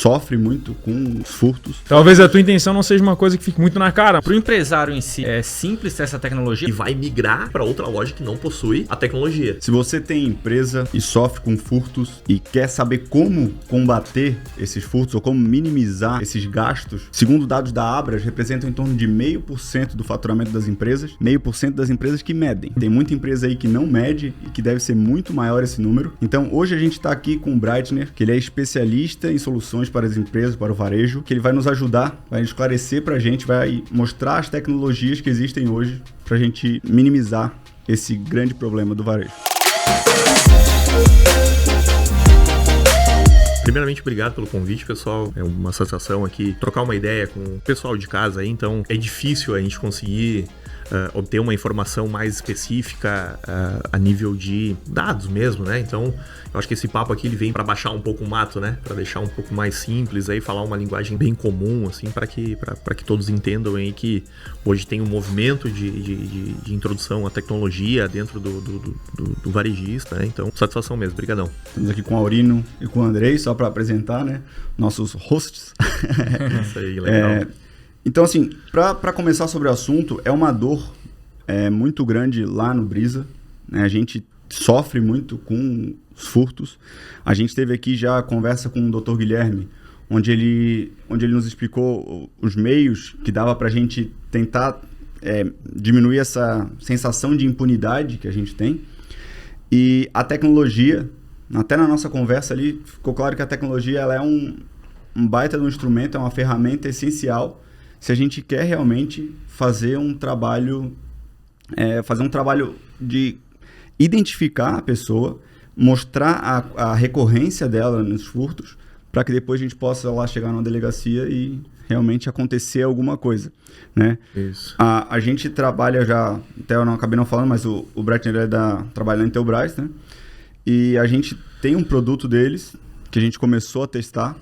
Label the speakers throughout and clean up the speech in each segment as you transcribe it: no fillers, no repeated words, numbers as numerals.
Speaker 1: sofre muito com os furtos.
Speaker 2: Talvez a tua intenção não seja uma coisa que fique muito na cara.
Speaker 3: Para o empresário em si, é simples ter essa tecnologia
Speaker 4: E vai migrar para outra loja que não possui a tecnologia.
Speaker 1: Se você tem empresa e sofre com furtos e quer saber como combater esses furtos ou como minimizar esses gastos, segundo dados da Abras, representam em torno de 0,5% do faturamento das empresas, 0,5% das empresas que medem. Tem muita empresa aí que não mede e que deve ser muito maior esse número. Então, hoje a gente está aqui com o Breitner, que ele é especialista em soluções para as empresas, para o varejo, que ele vai nos ajudar, vai esclarecer para a gente, vai mostrar as tecnologias que existem hoje para a gente minimizar esse grande problema do varejo.
Speaker 4: Primeiramente, obrigado pelo convite, pessoal. É uma satisfação aqui trocar uma ideia com o pessoal de casa aí. Então, é difícil a gente conseguir obter uma informação mais específica a nível de dados mesmo, né? Então, eu acho que esse papo aqui ele vem para baixar um pouco o mato, né? Para deixar um pouco mais simples aí, falar uma linguagem bem comum, assim, para que todos entendam aí que hoje tem um movimento de introdução à tecnologia dentro do varejista, né? Então, satisfação mesmo, brigadão.
Speaker 1: Estamos aqui com o Aurino e com o Andrei, só para apresentar, né? Nossos hosts.
Speaker 4: Isso aí, legal.
Speaker 1: Então, assim, para começar sobre o assunto, é uma dor muito grande lá no Brisa, né? A gente sofre muito com os furtos. A gente teve aqui já a conversa com o Dr. Guilherme, onde ele nos explicou os meios que dava para a gente tentar diminuir essa sensação de impunidade que a gente tem. E a tecnologia, até na nossa conversa ali, ficou claro que a tecnologia ela é um baita de um instrumento, é uma ferramenta essencial se a gente quer realmente fazer um trabalho de identificar a pessoa, mostrar a recorrência dela nos furtos, para que depois a gente possa lá chegar numa delegacia e realmente acontecer alguma coisa, né?
Speaker 4: Isso.
Speaker 1: A gente trabalha já, até eu não acabei não falando, mas o Breitner trabalha na Intelbras, né? E a gente tem um produto deles que a gente começou a testar,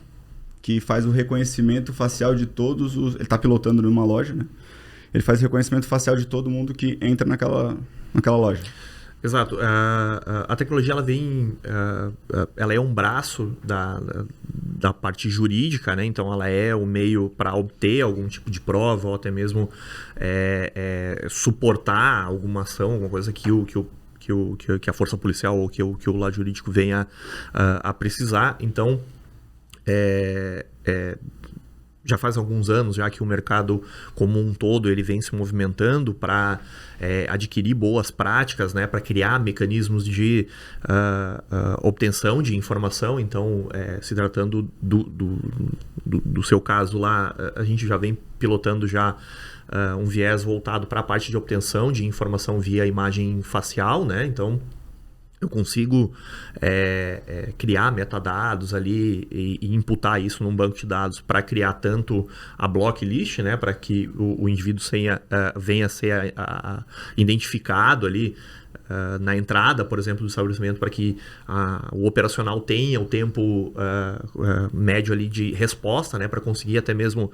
Speaker 1: que faz o reconhecimento facial de todos os... Ele está pilotando numa loja, né? Ele faz o reconhecimento facial de todo mundo que entra naquela loja.
Speaker 4: Exato. A tecnologia ela vem, ela é um braço da parte jurídica, né? Então ela é o meio para obter algum tipo de prova ou até mesmo suportar alguma ação, alguma coisa que a força policial ou que o lado jurídico venha a precisar. Então já faz alguns anos já que o mercado como um todo ele vem se movimentando para adquirir boas práticas, né, para criar mecanismos de obtenção de informação. Então, se tratando do seu caso lá, a gente já vem pilotando já um viés voltado para a parte de obtenção de informação via imagem facial, né? Então, eu consigo criar metadados ali e imputar isso num banco de dados para criar tanto a blocklist, né, para que o indivíduo venha a ser identificado ali na entrada, por exemplo, do estabelecimento, para que o operacional tenha o tempo médio ali de resposta, né, para conseguir até mesmo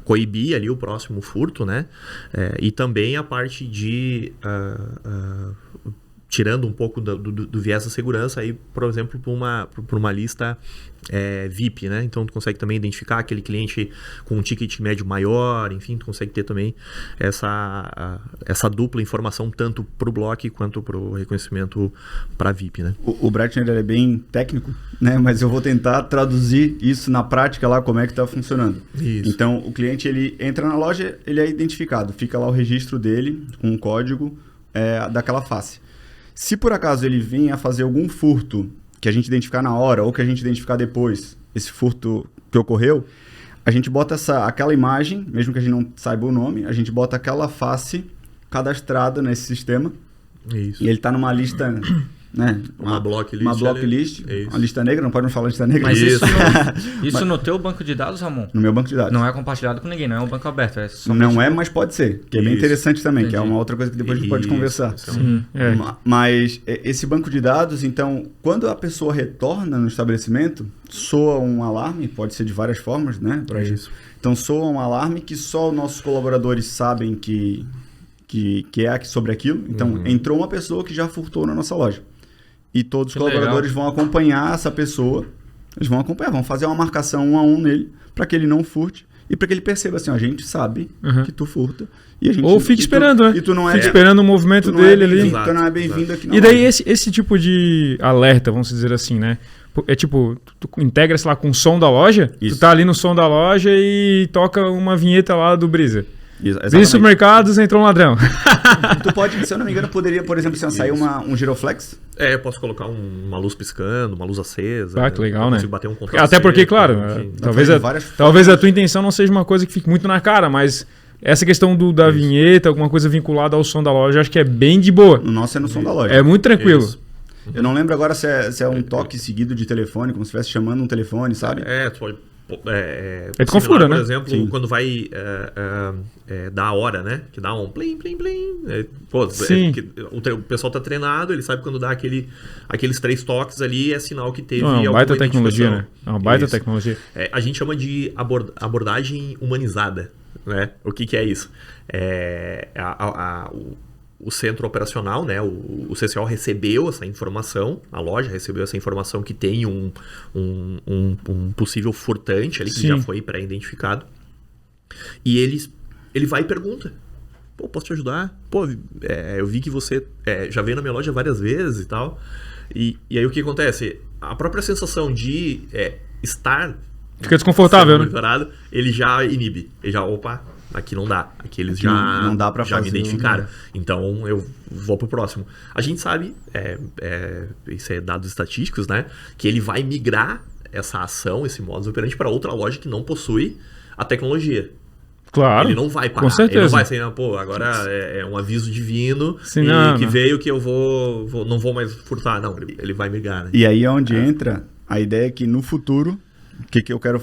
Speaker 4: coibir ali o próximo furto, né, e também a parte de tirando um pouco do viés da segurança, aí, por exemplo, por uma lista VIP, né? Então, tu consegue também identificar aquele cliente com um ticket médio maior, enfim, tu consegue ter também essa dupla informação tanto para o bloco quanto para o reconhecimento para VIP, né?
Speaker 1: O Breitner é bem técnico, né? Mas eu vou tentar traduzir isso na prática lá, como é que está funcionando.
Speaker 4: Isso.
Speaker 1: Então, o cliente, ele entra na loja, ele é identificado, fica lá o registro dele com um código daquela face. Se por acaso ele vinha a fazer algum furto que a gente identificar na hora ou que a gente identificar depois, esse furto que ocorreu, a gente bota aquela imagem, mesmo que a gente não saiba o nome, a gente bota aquela face cadastrada nesse sistema.
Speaker 4: Isso.
Speaker 1: E ele está numa lista, né?
Speaker 4: Uma blocklist.
Speaker 1: Uma blocklist, uma lista negra, não pode falar lista negra.
Speaker 3: Mas isso no teu banco de dados, Ramon?
Speaker 1: No meu banco de dados.
Speaker 3: Não é compartilhado com ninguém, não é um banco aberto.
Speaker 1: Não é, mas pode ser, que é bem interessante também, que é uma outra coisa que depois a gente pode conversar.
Speaker 3: Sim.
Speaker 1: Mas esse banco de dados, então, quando a pessoa retorna no estabelecimento, soa um alarme, pode ser de várias formas, né?
Speaker 4: Isso.
Speaker 1: Então, soa um alarme que só os nossos colaboradores sabem que é sobre aquilo. Então, entrou uma pessoa que já furtou na nossa loja. E todos os colaboradores vão acompanhar essa pessoa Eles vão acompanhar, vão fazer uma marcação 1 a 1 nele, para que ele não furte e para que ele perceba assim, a gente sabe que tu furta. E a gente,
Speaker 2: Ou fique esperando, né?
Speaker 1: E tu não é,
Speaker 2: fique esperando o movimento dele ali.
Speaker 1: Tu não é bem-vindo aqui na
Speaker 2: E daí
Speaker 1: loja.
Speaker 2: esse tipo de alerta, vamos dizer assim, né? É tipo, tu integra, sei lá, com o som da loja,
Speaker 1: Isso.
Speaker 2: tu tá ali no som da loja e toca uma vinheta lá do Brisa. Brisa
Speaker 1: Exatamente.
Speaker 2: Supermercados, entrou um ladrão.
Speaker 1: Tu pode, se eu não me engano, poderia, por exemplo, sair um giroflex.
Speaker 4: Eu posso colocar uma luz piscando, uma luz acesa.
Speaker 2: Ah, que legal,
Speaker 4: eu
Speaker 2: né?
Speaker 4: consigo bater um contraste.
Speaker 2: Até porque, claro,
Speaker 1: fazer várias
Speaker 2: talvez a tua intenção não seja uma coisa que fique muito na cara, mas essa questão da vinheta, alguma coisa vinculada ao som da loja, acho que é bem de boa.
Speaker 1: O nosso é no som da loja.
Speaker 2: É muito tranquilo.
Speaker 4: Isso.
Speaker 1: Eu não lembro agora se é um toque seguido de telefone, como se estivesse chamando um telefone, sabe?
Speaker 4: Tu pode...
Speaker 2: tu configura,
Speaker 4: por
Speaker 2: né?
Speaker 4: exemplo,
Speaker 1: Sim.
Speaker 4: quando vai dar a hora, né? Que dá um plim, plim, plim.
Speaker 2: Sim.
Speaker 4: O pessoal tá treinado, ele sabe quando dá aqueles 3 toques ali, é sinal que teve
Speaker 2: Não, é uma
Speaker 4: alguma
Speaker 2: baita tecnologia, né?
Speaker 4: identificação.
Speaker 2: É uma baita
Speaker 4: Isso.
Speaker 2: tecnologia.
Speaker 4: A gente chama de abordagem humanizada, né? O que é isso? O centro operacional, né? O CCO recebeu essa informação, a loja recebeu essa informação que tem um possível furtante ali, que
Speaker 2: Sim.
Speaker 4: já foi pré-identificado. E ele vai e pergunta. Pô, posso te ajudar? Pô, eu vi que você já veio na minha loja várias vezes e tal. E aí o que acontece? A própria sensação de estar
Speaker 2: Fica desconfortável,
Speaker 4: sendo
Speaker 2: né?
Speaker 4: monitorado, ele já inibe. Ele já, opa, aqui não dá. Aqui eles
Speaker 1: Aqui
Speaker 4: já,
Speaker 1: não dá pra
Speaker 4: já me
Speaker 1: fazer,
Speaker 4: identificaram.
Speaker 1: né?
Speaker 4: Então eu vou pro próximo. A gente sabe, isso é dados estatísticos, né? Que ele vai migrar essa ação, esse modus operandi, para outra loja que não possui a tecnologia.
Speaker 2: Claro.
Speaker 4: Ele não vai parar.
Speaker 2: Com certeza.
Speaker 4: Ele não vai ser, pô, agora é um aviso divino
Speaker 2: Sim,
Speaker 4: e
Speaker 2: não,
Speaker 4: que
Speaker 2: não.
Speaker 4: veio que eu não vou mais furtar. Não, ele vai migrar, né?
Speaker 1: E aí é onde entra a ideia que no futuro, o que eu quero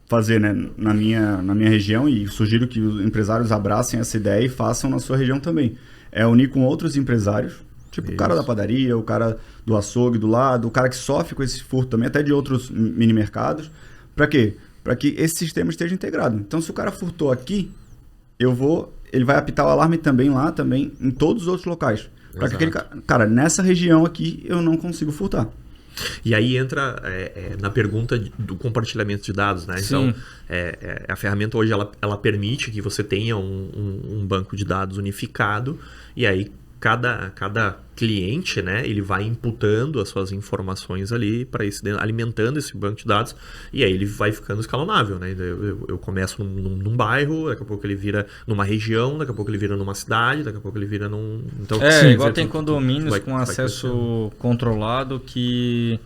Speaker 1: fazer, né, na minha região, e sugiro que os empresários abracem essa ideia e façam na sua região também. É unir com outros empresários, tipo o cara da padaria, o cara do açougue do lado, o cara que sofre com esse furto também, até de outros mini mercados. Para quê? Para que esse sistema esteja integrado. Então, se o cara furtou aqui, ele vai apitar o alarme também lá, também em todos os outros locais. Para que aquele cara, nessa região aqui, eu não consigo furtar.
Speaker 4: E aí entra na pergunta do compartilhamento de dados, né?
Speaker 3: Sim.
Speaker 4: Então, a ferramenta hoje ela permite que você tenha um banco de dados unificado e aí cada cliente, né, ele vai imputando as suas informações ali para alimentando esse banco de dados e aí ele vai ficando escalonável, né? Eu começo num bairro, daqui a pouco ele vira numa região, daqui a pouco ele vira numa cidade, daqui a pouco ele vira num... Então,
Speaker 3: Igual tem condomínios com acesso controlado que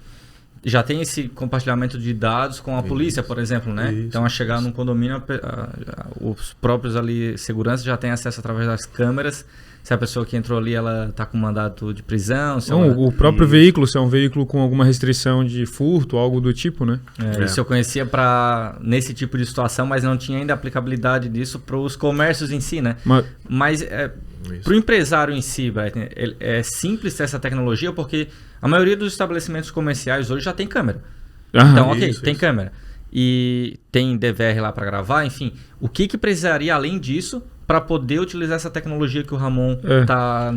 Speaker 3: já tem esse compartilhamento de dados com a polícia, por exemplo, né? Então, a chegar num condomínio, os próprios ali segurança já tem acesso através das câmeras. Se a pessoa que entrou ali, ela tá com mandato de prisão. Se
Speaker 2: Não,
Speaker 3: ela...
Speaker 2: o próprio veículo, se é um veículo com alguma restrição de furto, algo do tipo, né?
Speaker 3: Isso eu conhecia nesse tipo de situação, mas não tinha ainda aplicabilidade disso para os comércios em si, né? Mas para o empresário em si, Brighton, é simples ter essa tecnologia porque a maioria dos estabelecimentos comerciais hoje já tem câmera. Então, tem câmera. E tem DVR lá para gravar, enfim. O que precisaria além disso para poder utilizar essa tecnologia que o Ramon está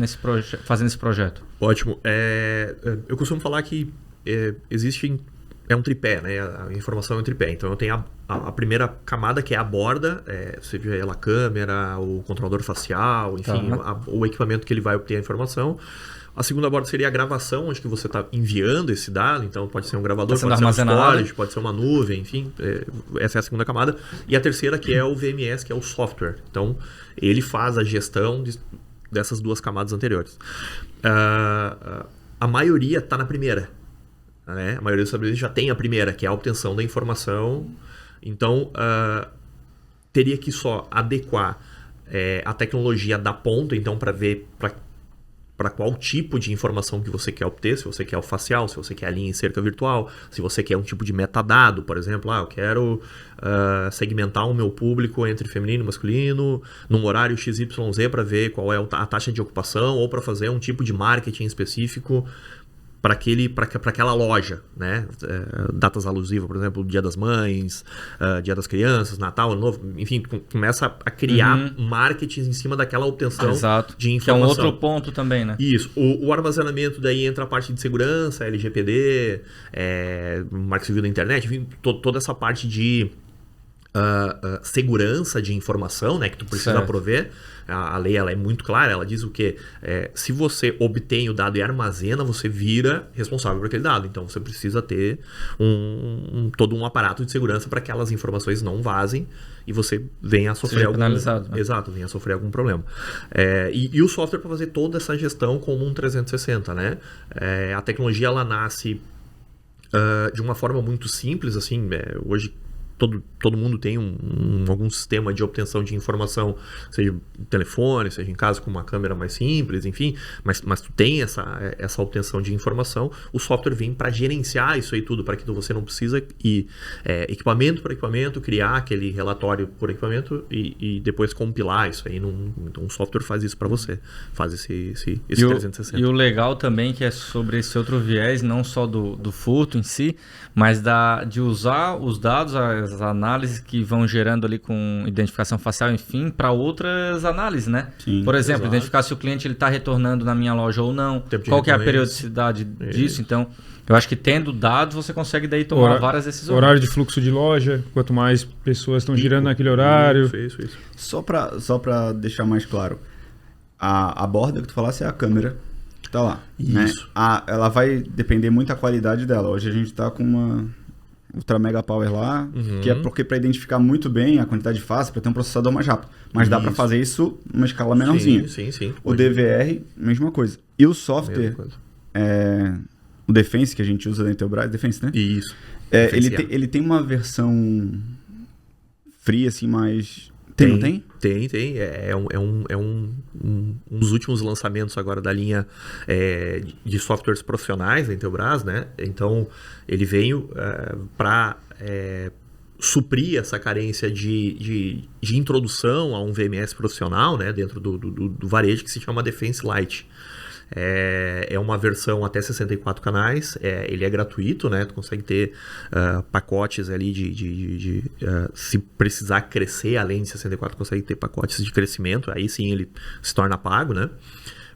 Speaker 3: fazendo esse projeto? Ótimo.
Speaker 4: Eu costumo falar que existe... É um tripé, né? A informação é um tripé. Então eu tenho a primeira camada que é a borda, seja ela a câmera, o controlador facial, enfim, o equipamento que ele vai obter a informação. A segunda borda seria a gravação, onde que você está enviando esse dado. Então pode ser um gravador, pode ser um storage, pode ser uma nuvem, enfim. Essa é a segunda camada. E a terceira que é o VMS, que é o software. Então ele faz a gestão dessas duas camadas anteriores. A maioria está na primeira. Né? A maioria dos estabelecimentos já tem a primeira, que é a obtenção da informação. Então, teria que só adequar a tecnologia da ponta, então, para ver para qual tipo de informação que você quer obter, se você quer o facial, se você quer a linha em cerca virtual, se você quer um tipo de metadado, por exemplo, eu quero segmentar o meu público entre feminino e masculino num horário XYZ para ver qual é a taxa de ocupação ou para fazer um tipo de marketing específico. para aquela loja, né? Datas alusivas, por exemplo, Dia das Mães, Dia das Crianças, Natal, Ano Novo, enfim, começa a criar marketing em cima daquela obtenção de informação.
Speaker 3: Que é um outro ponto também, né?
Speaker 4: Isso. O armazenamento, daí entra a parte de segurança, LGPD, Marco Civil da Internet, enfim, toda essa parte de segurança de informação, né, que tu precisa prover. A lei ela é muito clara, ela diz o quê? Se você obtém o dado e armazena, você vira responsável por aquele dado. Então você precisa ter todo um aparato de segurança para que aquelas informações não vazem e você venha a sofrer
Speaker 3: penalizado, né?
Speaker 4: Exato, venha a sofrer algum problema. E o software para fazer toda essa gestão como um 360, né? A tecnologia ela nasce de uma forma muito simples, assim, hoje todo mundo tem algum sistema de obtenção de informação, seja telefone, seja em casa com uma câmera mais simples, enfim, mas tu tem essa obtenção de informação. O software vem para gerenciar isso aí tudo, para que você não precisa ir equipamento por equipamento, criar aquele relatório por equipamento e depois compilar isso aí. Então o software faz isso para você, faz esse 360.
Speaker 3: E o legal também que é sobre esse outro viés, não só do furto em si, mas de usar os dados, as análises que vão gerando ali com identificação facial, enfim, para outras análises, né?
Speaker 1: Sim,
Speaker 3: por exemplo,
Speaker 4: exato.
Speaker 3: identificar se o cliente está retornando na minha loja ou não, qual que é a periodicidade disso. Então, eu acho que tendo dados, você consegue daí tomar várias decisões.
Speaker 2: Horário de fluxo de loja, quanto mais pessoas estão girando naquele horário.
Speaker 4: Isso.
Speaker 1: Só para deixar mais claro, a borda que tu falasse é a câmera que tá lá.
Speaker 4: Isso.
Speaker 1: Né? Ela vai depender muito da qualidade dela. Hoje a gente tá com uma Ultra Mega Power lá, que é porque para identificar muito bem a quantidade de face, para ter um processador mais rápido. Mas dá para fazer isso numa escala menorzinha.
Speaker 4: Sim.
Speaker 1: O DVR, mesma coisa. E o software, o Defense que a gente usa da Intelbras, Defense, né?
Speaker 4: Isso.
Speaker 1: Ele tem uma versão free, assim, mais... Não tem?
Speaker 4: Tem. É um dos últimos lançamentos agora da linha de softwares profissionais da Intelbras, né? Então, ele veio para suprir essa carência de introdução a um VMS profissional, né? Dentro do varejo, que se chama Defense Lite. É uma versão até 64 canais, ele é gratuito, né? Tu consegue ter pacotes ali se precisar crescer além de 64, consegue ter pacotes de crescimento, aí sim ele se torna pago, né?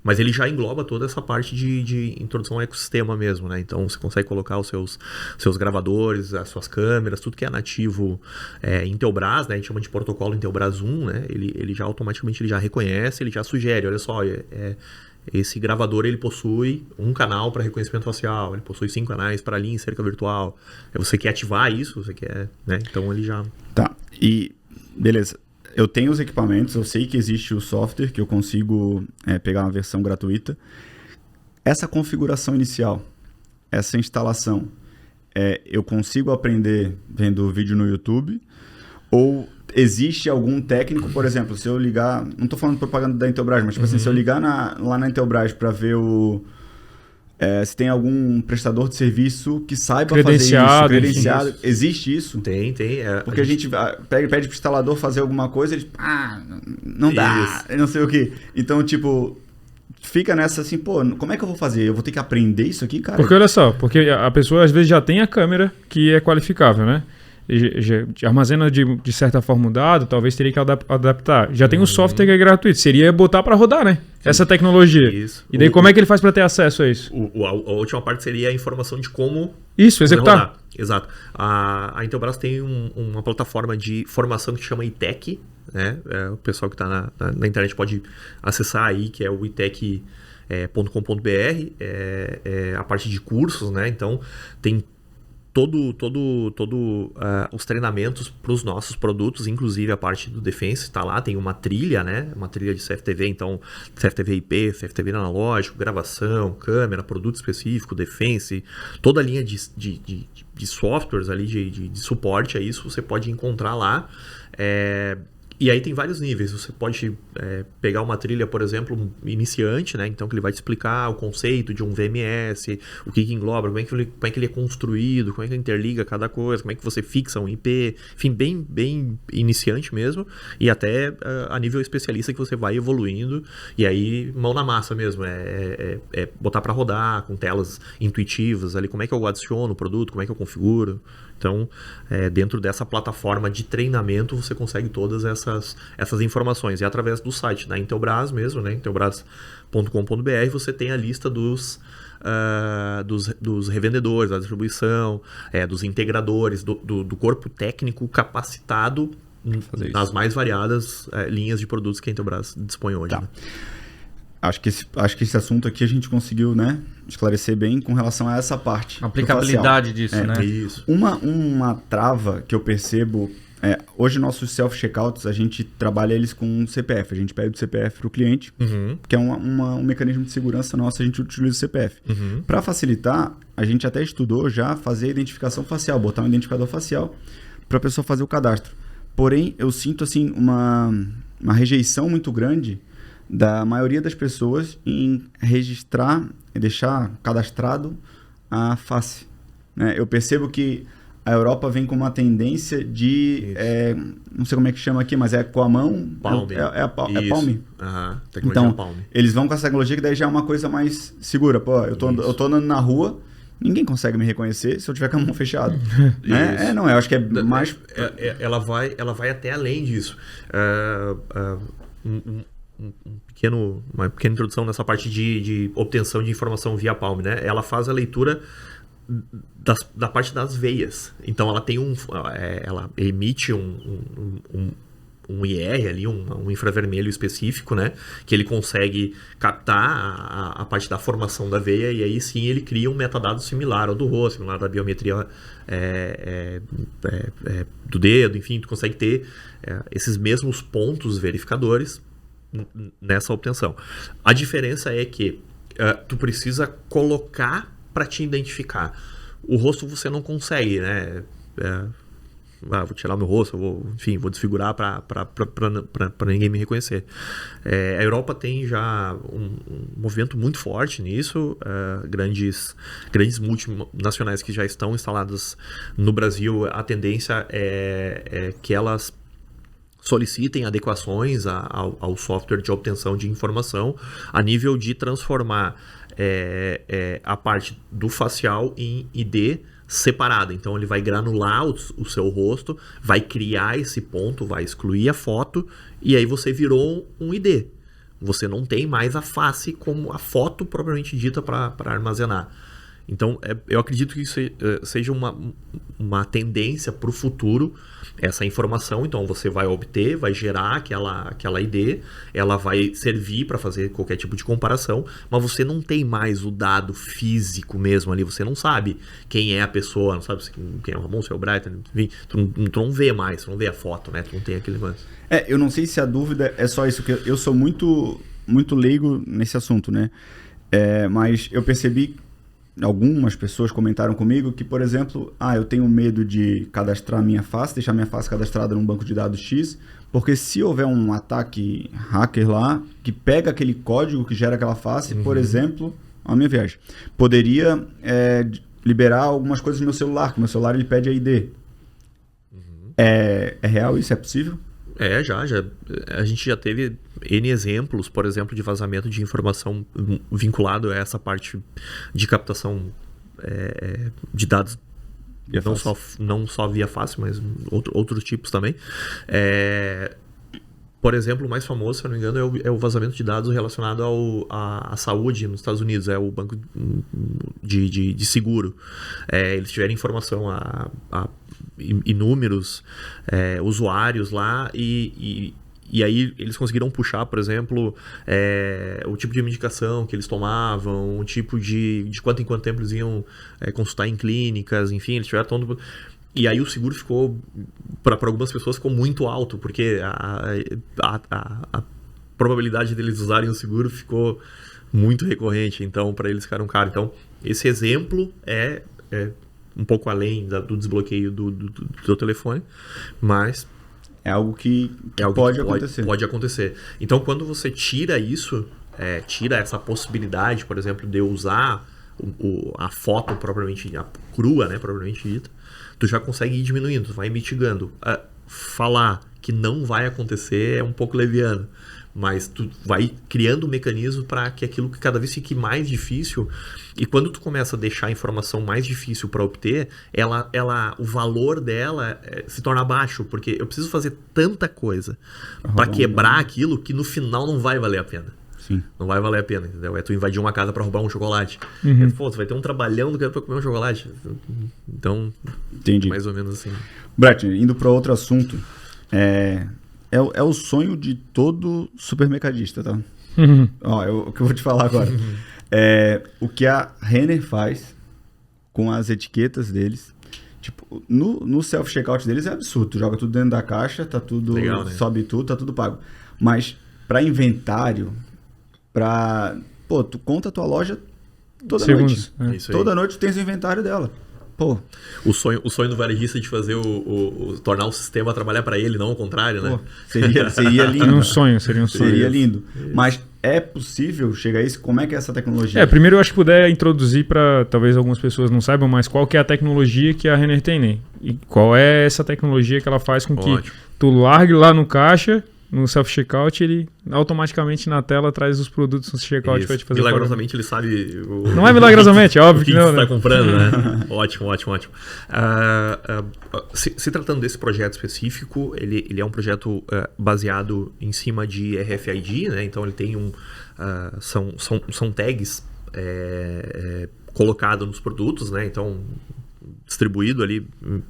Speaker 4: Mas ele já engloba toda essa parte de introdução ao ecossistema mesmo, né? Então você consegue colocar os seus gravadores, as suas câmeras, tudo que é nativo Intelbras, né? A gente chama de protocolo Intelbras 1, né? Ele já automaticamente ele já reconhece, ele já sugere, olha só, esse gravador ele possui um canal para reconhecimento facial, ele possui 5 canais para linha e cerca virtual. Você quer ativar isso, você quer, né? Então ele já...
Speaker 1: Tá, e beleza. Eu tenho os equipamentos, eu sei que existe o software, que eu consigo pegar uma versão gratuita. Essa configuração inicial, essa instalação, eu consigo aprender vendo vídeo no YouTube? Ou existe algum técnico, por exemplo, se eu ligar... Não estou falando propaganda da Intelbras, mas tipo assim, se eu ligar lá na Intelbras para ver se tem algum prestador de serviço que saiba fazer isso, credenciado. Existe isso?
Speaker 4: Tem.
Speaker 1: Porque a gente pede para o instalador fazer alguma coisa, ele não dá, não sei o quê. Então, tipo, fica nessa assim, pô, como é que eu vou fazer? Eu vou ter que aprender isso aqui, cara?
Speaker 2: Porque olha só, porque a pessoa às vezes já tem a câmera que é qualificável, né? Já armazena de certa forma o dado, talvez teria que adaptar. Já tem um software que é gratuito, seria botar para rodar, né? Essa tecnologia.
Speaker 4: Isso.
Speaker 2: E daí como é que ele faz para ter acesso a isso?
Speaker 4: A última parte seria a informação de como...
Speaker 2: Isso, executar.
Speaker 4: Rodar. Exato. A Intelbras tem uma plataforma de formação que se chama ITEC, né? O pessoal que está na internet pode acessar aí, que é o itec.com.br, a parte de cursos, né? Então, tem os treinamentos para os nossos produtos, inclusive a parte do Defense está lá, tem uma trilha, né? Uma trilha de CFTV, então CFTV IP, CFTV analógico, gravação, câmera, produto específico, Defense, toda a linha de softwares ali, de suporte a isso, você pode encontrar lá. E aí tem vários níveis. Você pode pegar uma trilha, por exemplo, iniciante, né? Então que ele vai te explicar o conceito de um VMS, o que engloba, como é que ele é construído, como é que ele interliga cada coisa, como é que você fixa um IP, enfim, bem iniciante mesmo, e até a nível especialista que você vai evoluindo, e aí mão na massa mesmo, botar para rodar com telas intuitivas ali, como é que eu adiciono o produto, como é que eu configuro. Então, dentro dessa plataforma de treinamento, você consegue todas essas informações. E através do site da Intelbras mesmo, né, intelbras.com.br, você tem a lista dos revendedores, da distribuição, dos integradores, do corpo técnico capacitado nas mais variadas linhas de produtos que a Intelbras dispõe hoje.
Speaker 1: Tá.
Speaker 4: Né?
Speaker 1: Acho que esse assunto aqui a gente conseguiu, né, esclarecer bem com relação a essa parte.
Speaker 3: A aplicabilidade disso, né?
Speaker 1: Isso. Uma trava que eu percebo, hoje nossos self-checkouts, a gente trabalha eles com CPF. A gente pede o CPF para o cliente, que é um mecanismo de segurança nosso, a gente utiliza o CPF. Para facilitar, a gente até estudou já fazer a identificação facial, botar um identificador facial para a pessoa fazer o cadastro. Porém, eu sinto assim uma rejeição muito grande da maioria das pessoas em registrar, deixar cadastrado a face. Né? Eu percebo que a Europa vem com uma tendência de... não sei como é que chama aqui, mas é com a mão...
Speaker 4: Palm.
Speaker 1: É Palm.
Speaker 4: Tecnologia Palm.
Speaker 1: Eles vão com essa tecnologia que daí já é uma coisa mais segura. Pô, eu tô andando na rua, ninguém consegue me reconhecer se eu tiver com a mão fechada. Né? Eu acho que é mais...
Speaker 4: Ela vai até além disso. Uma pequena introdução nessa parte de obtenção de informação via Palm, né? Ela faz a leitura da parte das veias. Então ela tem ela emite um IR ali, um infravermelho específico, né? Que ele consegue captar a parte da formação da veia, e aí sim ele cria um metadado similar ao do rosto, similar da biometria do dedo, enfim, tu consegue ter esses mesmos pontos verificadores nessa obtenção. A diferença é que tu precisa colocar para te identificar. O rosto você não consegue, né? Vou tirar o meu rosto, vou desfigurar para ninguém me reconhecer. A Europa tem já um movimento muito forte nisso. Grandes multinacionais que já estão instaladas no Brasil, a tendência é que elas solicitem adequações ao software de obtenção de informação a nível de transformar a parte do facial em ID separada. Então ele vai granular o seu rosto, vai criar esse ponto, vai excluir a foto, e aí você virou um ID. Você não tem mais a face como a foto propriamente dita para armazenar. Então, eu acredito que isso seja uma tendência para o futuro, essa informação. Então, você vai obter, vai gerar aquela ID, ela vai servir para fazer qualquer tipo de comparação, mas você não tem mais o dado físico mesmo ali. Você não sabe quem é a pessoa, não sabe quem é o Ramon, se é o Brighton, enfim, tu não vê mais, tu não vê a foto, né? Tu não tem aquele lance.
Speaker 1: Eu não sei se a dúvida é só isso, porque eu sou muito, muito leigo nesse assunto, né? Mas eu percebi... Algumas pessoas comentaram comigo que, por exemplo, eu tenho medo de cadastrar minha face, deixar minha face cadastrada num banco de dados X, porque se houver um ataque hacker lá, que pega aquele código que gera aquela face, por exemplo, a minha viagem, poderia liberar algumas coisas no meu celular, que meu celular ele pede ID. É real isso? É possível?
Speaker 4: Já. A gente já teve N exemplos, por exemplo, de vazamento de informação vinculado a essa parte de captação de dados, não só via face, mas outros tipos também. Por exemplo, o mais famoso, se eu não me engano, é o vazamento de dados relacionado à saúde nos Estados Unidos, é o banco de seguro. Eles tiveram informação a inúmeros usuários lá e aí eles conseguiram puxar, por exemplo, o tipo de medicação que eles tomavam, o tipo de quanto em quanto tempo eles iam consultar em clínicas, enfim, eles tiveram todo... E aí o seguro ficou, para algumas pessoas, ficou muito alto, porque a probabilidade deles usarem o seguro ficou muito recorrente, então para eles ficaram caro. Então, esse exemplo é um pouco além do desbloqueio do teu telefone, mas
Speaker 1: é algo que pode acontecer.
Speaker 4: Pode acontecer. Então, quando você tira isso, tira essa possibilidade, por exemplo, de eu usar a foto propriamente, a crua, né, propriamente dita, tu já consegue ir diminuindo, tu vai mitigando. Falar que não vai acontecer é um pouco leviano, mas tu vai criando um mecanismo para que aquilo que cada vez fique mais difícil, e quando tu começa a deixar a informação mais difícil para obter, o valor dela se torna baixo, porque eu preciso fazer tanta coisa para quebrar aquilo que no final não vai valer a pena.
Speaker 1: Sim.
Speaker 4: Não vai valer a pena, entendeu? É tu invadir uma casa para roubar um chocolate. Pô, tu vai ter um trabalhão do que pra comer um chocolate. Então,
Speaker 1: entendi.
Speaker 4: Mais ou menos assim.
Speaker 1: Brett, indo para outro assunto, é o sonho de todo supermercadista, tá? O que eu vou te falar agora. O que a Renner faz com as etiquetas deles. Tipo, no self-checkout deles é absurdo. Tu joga tudo dentro da caixa, tá tudo... Legal, né? Sobe tudo, tá tudo pago. Mas para inventário, Pô, tu conta a tua loja toda noite. Toda noite tu tens o inventário dela. Pô.
Speaker 4: O sonho do varejista de fazer tornar o sistema trabalhar para ele, não ao contrário, né?
Speaker 1: Pô, seria lindo.
Speaker 2: Seria um sonho.
Speaker 1: Seria lindo. Mas é possível chegar a isso? Como é que é essa tecnologia?
Speaker 2: Primeiro eu acho que puder introduzir para talvez algumas pessoas não saibam, mas qual que é a tecnologia que a Renner tem, né? E qual é essa tecnologia que ela faz com que tu largue lá no caixa, no self-checkout, ele automaticamente na tela traz os produtos no checkout para te fazer.
Speaker 4: Milagrosamente ele sabe...
Speaker 2: Não é milagrosamente, é óbvio
Speaker 4: que
Speaker 2: não.
Speaker 4: Você está comprando, né? Ótimo. Se tratando desse projeto específico, ele é um projeto baseado em cima de RFID, né? Então ele tem são tags colocados nos produtos, né? Então distribuído ali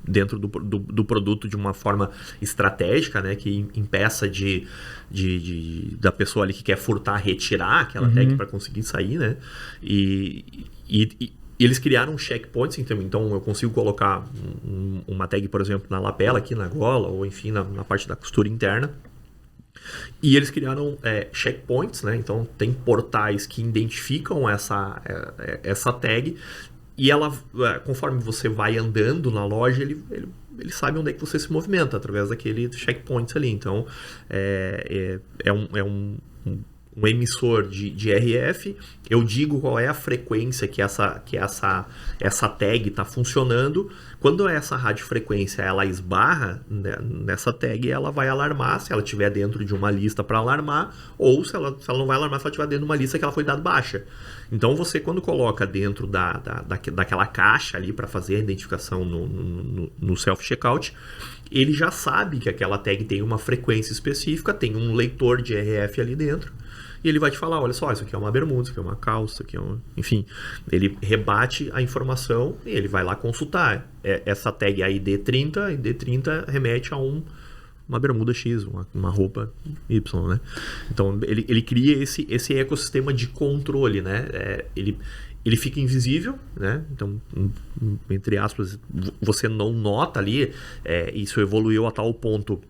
Speaker 4: dentro do produto de uma forma estratégica, né, que impeça da pessoa ali que quer furtar retirar aquela tag para conseguir sair, né, e eles criaram checkpoints, então eu consigo colocar uma tag, por exemplo, na lapela aqui na gola, ou enfim na parte da costura interna. E eles criaram checkpoints, né, então tem portais que identificam essa tag. E ela, conforme você vai andando na loja, ele sabe onde é que você se movimenta, através daquele checkpoints ali. Então, um emissor de RF, eu digo qual é a frequência que essa tag está funcionando. Quando essa radiofrequência ela esbarra nessa tag, ela vai alarmar, se ela estiver dentro de uma lista para alarmar, ou se ela não vai alarmar se ela estiver dentro de uma lista que ela foi dada baixa. Então você, quando coloca dentro daquela caixa ali para fazer a identificação no self-checkout, ele já sabe que aquela tag tem uma frequência específica, tem um leitor de RF ali dentro, e ele vai te falar, olha só, isso aqui é uma bermuda, isso aqui é uma calça, isso aqui é enfim, ele rebate a informação e ele vai lá consultar. Essa tag ID30 remete a uma bermuda X, uma roupa Y, né? Então ele cria esse ecossistema de controle, né? Ele fica invisível, né? Então, entre aspas, você não nota ali, isso evoluiu a tal ponto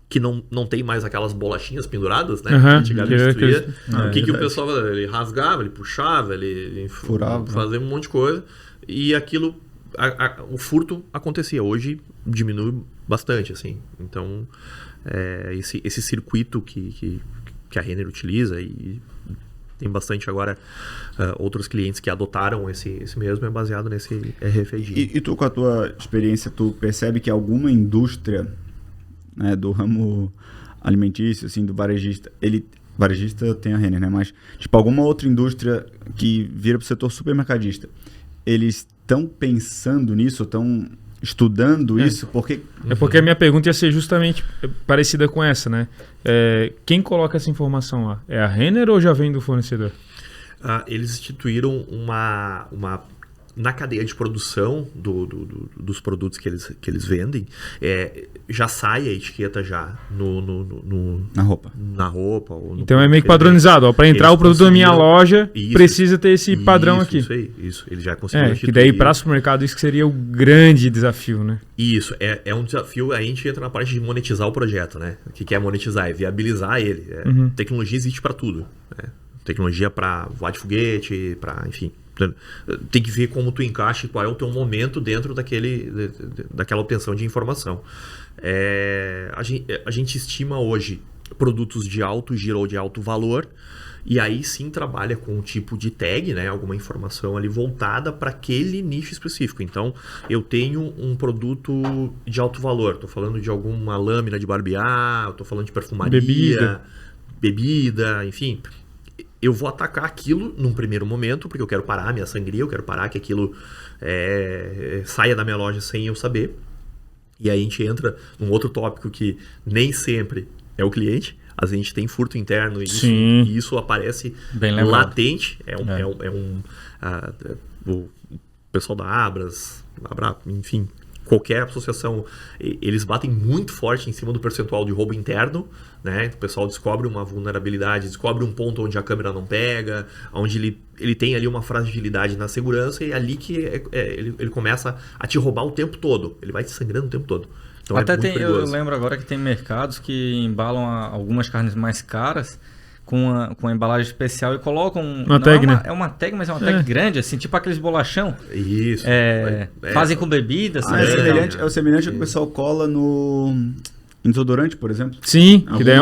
Speaker 4: que não tem mais aquelas bolachinhas penduradas, né? Antigamente o que o pessoal fazia? Ele rasgava, ele puxava, ele furava, fazia um monte de coisa, e aquilo, o furto acontecia. Hoje diminui bastante, assim. Então, esse circuito que a Renner utiliza, e tem bastante agora outros clientes que adotaram esse mesmo, é baseado nesse RFID.
Speaker 1: E tu, com a tua experiência, tu percebe que alguma indústria, né, do ramo alimentício, assim, do varejista, varejista tem a Renner, né? Mas, tipo, alguma outra indústria que vira pro setor supermercadista, eles estão pensando nisso, estão estudando isso? Porque
Speaker 2: a minha pergunta ia ser justamente parecida com essa, né? Quem coloca essa informação lá? É a Renner ou já vem do fornecedor?
Speaker 4: Eles instituíram na cadeia de produção dos produtos que eles vendem, já sai a etiqueta já na roupa. Ou
Speaker 2: então é meio que padronizado. Para entrar o produto na minha loja, precisa ter esse padrão aqui.
Speaker 4: Isso. Eles já conseguiram
Speaker 2: que daí para supermercado isso que seria o grande desafio, né?
Speaker 4: Isso, é um desafio. Aí a gente entra na parte de monetizar o projeto, né? O que é monetizar? É viabilizar ele. Tecnologia existe para tudo, né? Tecnologia para voar de foguete, para, enfim, Tem que ver como tu encaixa e qual é o teu momento dentro daquela obtenção de informação. A gente estima hoje produtos de alto giro ou de alto valor, e aí sim trabalha com um tipo de tag, né, alguma informação ali voltada para aquele nicho específico. Então, eu tenho um produto de alto valor, estou falando de alguma lâmina de barbear, estou falando de perfumaria, bebida, enfim. Eu vou atacar aquilo num primeiro momento, porque eu quero parar a minha sangria, eu quero parar que aquilo saia da minha loja sem eu saber. E aí a gente entra num outro tópico que nem sempre é o cliente. Às vezes a gente tem furto interno e isso aparece latente. O pessoal da Abras, enfim, qualquer associação, eles batem muito forte em cima do percentual de roubo interno, né? O pessoal descobre uma vulnerabilidade, descobre um ponto onde a câmera não pega, onde ele tem ali uma fragilidade na segurança, e é ali que ele começa a te roubar o tempo todo. Ele vai te sangrando o tempo todo. Então
Speaker 3: até eu lembro agora que tem mercados que embalam algumas carnes mais caras com a embalagem especial e colocam...
Speaker 2: Uma tag, né?
Speaker 3: É uma tag, mas é uma tag grande, assim, tipo aqueles bolachão.
Speaker 4: Isso.
Speaker 3: Fazem com bebida. Assim,
Speaker 1: é o semelhante ao que o pessoal cola no... desodorante, por exemplo.
Speaker 2: Sim, que daí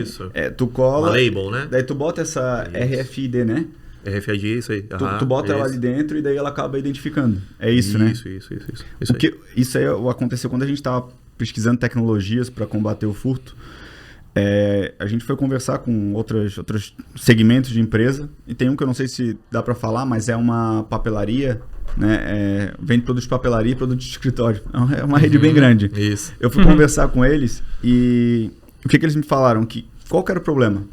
Speaker 4: Isso.
Speaker 1: Tu cola...
Speaker 4: Uma label, né?
Speaker 1: Daí tu bota essa RFID, né?
Speaker 4: RFID, isso aí.
Speaker 1: Tu bota ela ali dentro e daí ela acaba identificando. É isso, né? Isso aí aconteceu quando a gente estava pesquisando tecnologias para combater o furto. A gente foi conversar com outros segmentos de empresa, e tem um que eu não sei se dá para falar, mas é uma papelaria, né? Vende produtos de papelaria e produtos de escritório. É uma rede bem grande.
Speaker 4: Isso.
Speaker 1: Eu fui conversar com eles e o que eles me falaram? Qual que era o problema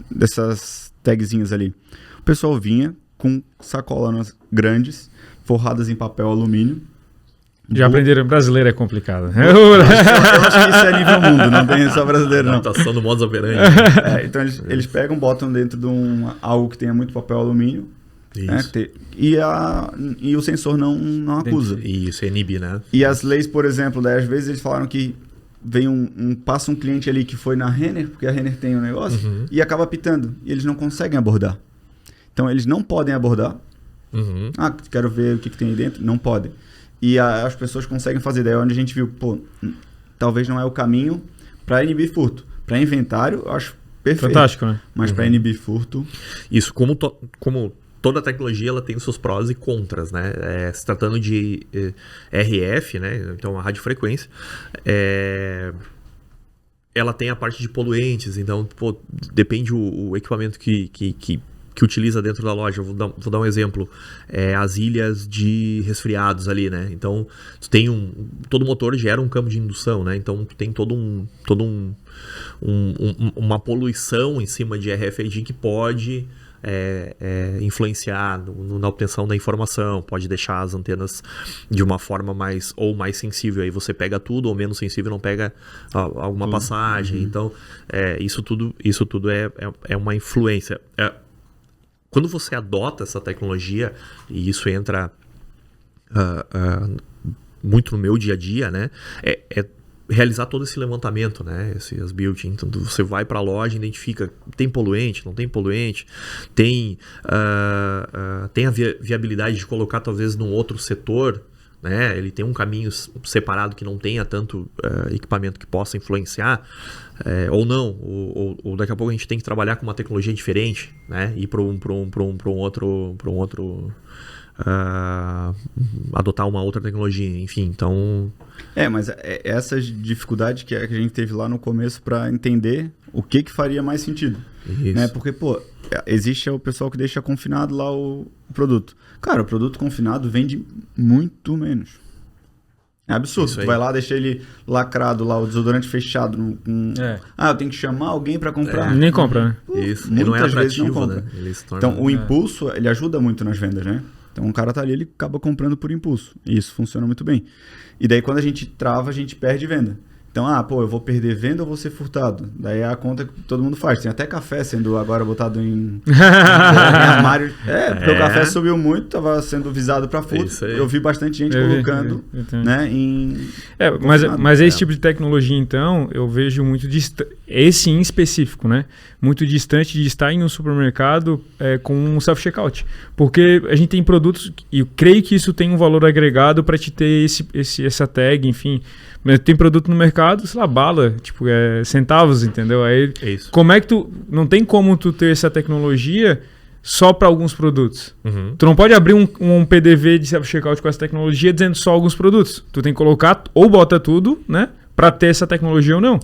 Speaker 1: dessas tagzinhas ali? O pessoal vinha com sacolas grandes, forradas em papel alumínio.
Speaker 2: Já aprenderam, brasileiro é complicado.
Speaker 1: Eu acho que isso é nível mundo, não tem só brasileiro, não.
Speaker 4: Adaptação do modus operandi.
Speaker 1: Então eles pegam, botam dentro de algo que tenha muito papel alumínio, né, e o sensor não acusa.
Speaker 4: Isso, inibe, né?
Speaker 1: E as leis, por exemplo, daí às vezes eles falaram que passa um cliente ali que foi na Renner, porque a Renner tem um negócio, e acaba pitando, e eles não conseguem abordar. Então eles não podem abordar. Quero ver o que tem aí dentro. Não podem. E as pessoas conseguem fazer. Daí onde a gente viu, talvez não é o caminho para inibir furto. Para inventário, eu acho perfeito.
Speaker 2: Fantástico, né?
Speaker 1: Mas para inibir furto...
Speaker 4: Isso, como toda tecnologia, ela tem os seus prós e contras, né? Se tratando de RF, né? Então a radiofrequência, ela tem a parte de poluentes. Então, depende o equipamento que utiliza dentro da loja. Vou dar um exemplo. As ilhas de resfriados ali, né? Então, tu tem todo motor gera um campo de indução, né? Então, tu tem uma poluição em cima de RFID que pode influenciar na obtenção da informação, pode deixar as antenas de uma forma mais sensível. Aí você pega tudo, ou menos sensível não pega alguma passagem. Então, isso tudo é uma influência. Quando você adota essa tecnologia, e isso entra muito no meu dia a dia, né? Realizar todo esse levantamento, né? As built-in. Então, você vai para a loja, identifica, tem poluente, não tem poluente, tem a viabilidade de colocar talvez num outro setor, né? Ele tem um caminho separado que não tenha tanto equipamento que possa influenciar, ou não, ou daqui a pouco a gente tem que trabalhar com uma tecnologia diferente, né? Ir para um outro adotar uma outra tecnologia, enfim, então...
Speaker 1: mas essas dificuldades que a gente teve lá no começo para entender o que faria mais sentido, né? Porque, existe o pessoal que deixa confinado lá o produto. Cara, o produto confinado vende muito menos. É absurdo. Tu vai lá, deixa ele lacrado lá, o desodorante fechado. Eu tenho que chamar alguém para comprar.
Speaker 2: Nem compra, né?
Speaker 4: Isso.
Speaker 1: Muitas
Speaker 4: não é
Speaker 1: vezes não
Speaker 4: atrativo,
Speaker 1: compra.
Speaker 4: Né?
Speaker 1: Então, o impulso, ele ajuda muito nas vendas, né? Então, um cara tá ali, ele acaba comprando por impulso. E isso funciona muito bem. E daí, quando a gente trava, a gente perde venda. Então, eu vou perder venda ou vou ser furtado? Daí é a conta que todo mundo faz. Tem até café sendo agora botado em armário. Porque o café subiu muito, estava sendo visado para furto. Eu vi bastante gente colocando, né, em...
Speaker 2: Mas esse tipo de tecnologia, então, eu vejo muito distante. Esse em específico, né? Muito distante de estar em um supermercado com um self-checkout. Porque a gente tem produtos, e eu creio que isso tem um valor agregado para te ter essa tag, enfim... Tem produto no mercado, sei lá, bala, tipo, centavos, entendeu? Aí, como é que não tem como tu ter essa tecnologia só para alguns produtos? Tu não pode abrir um PDV de self-checkout com essa tecnologia dizendo só alguns produtos. Tu tem que colocar, ou bota tudo, né? Para ter essa tecnologia ou não.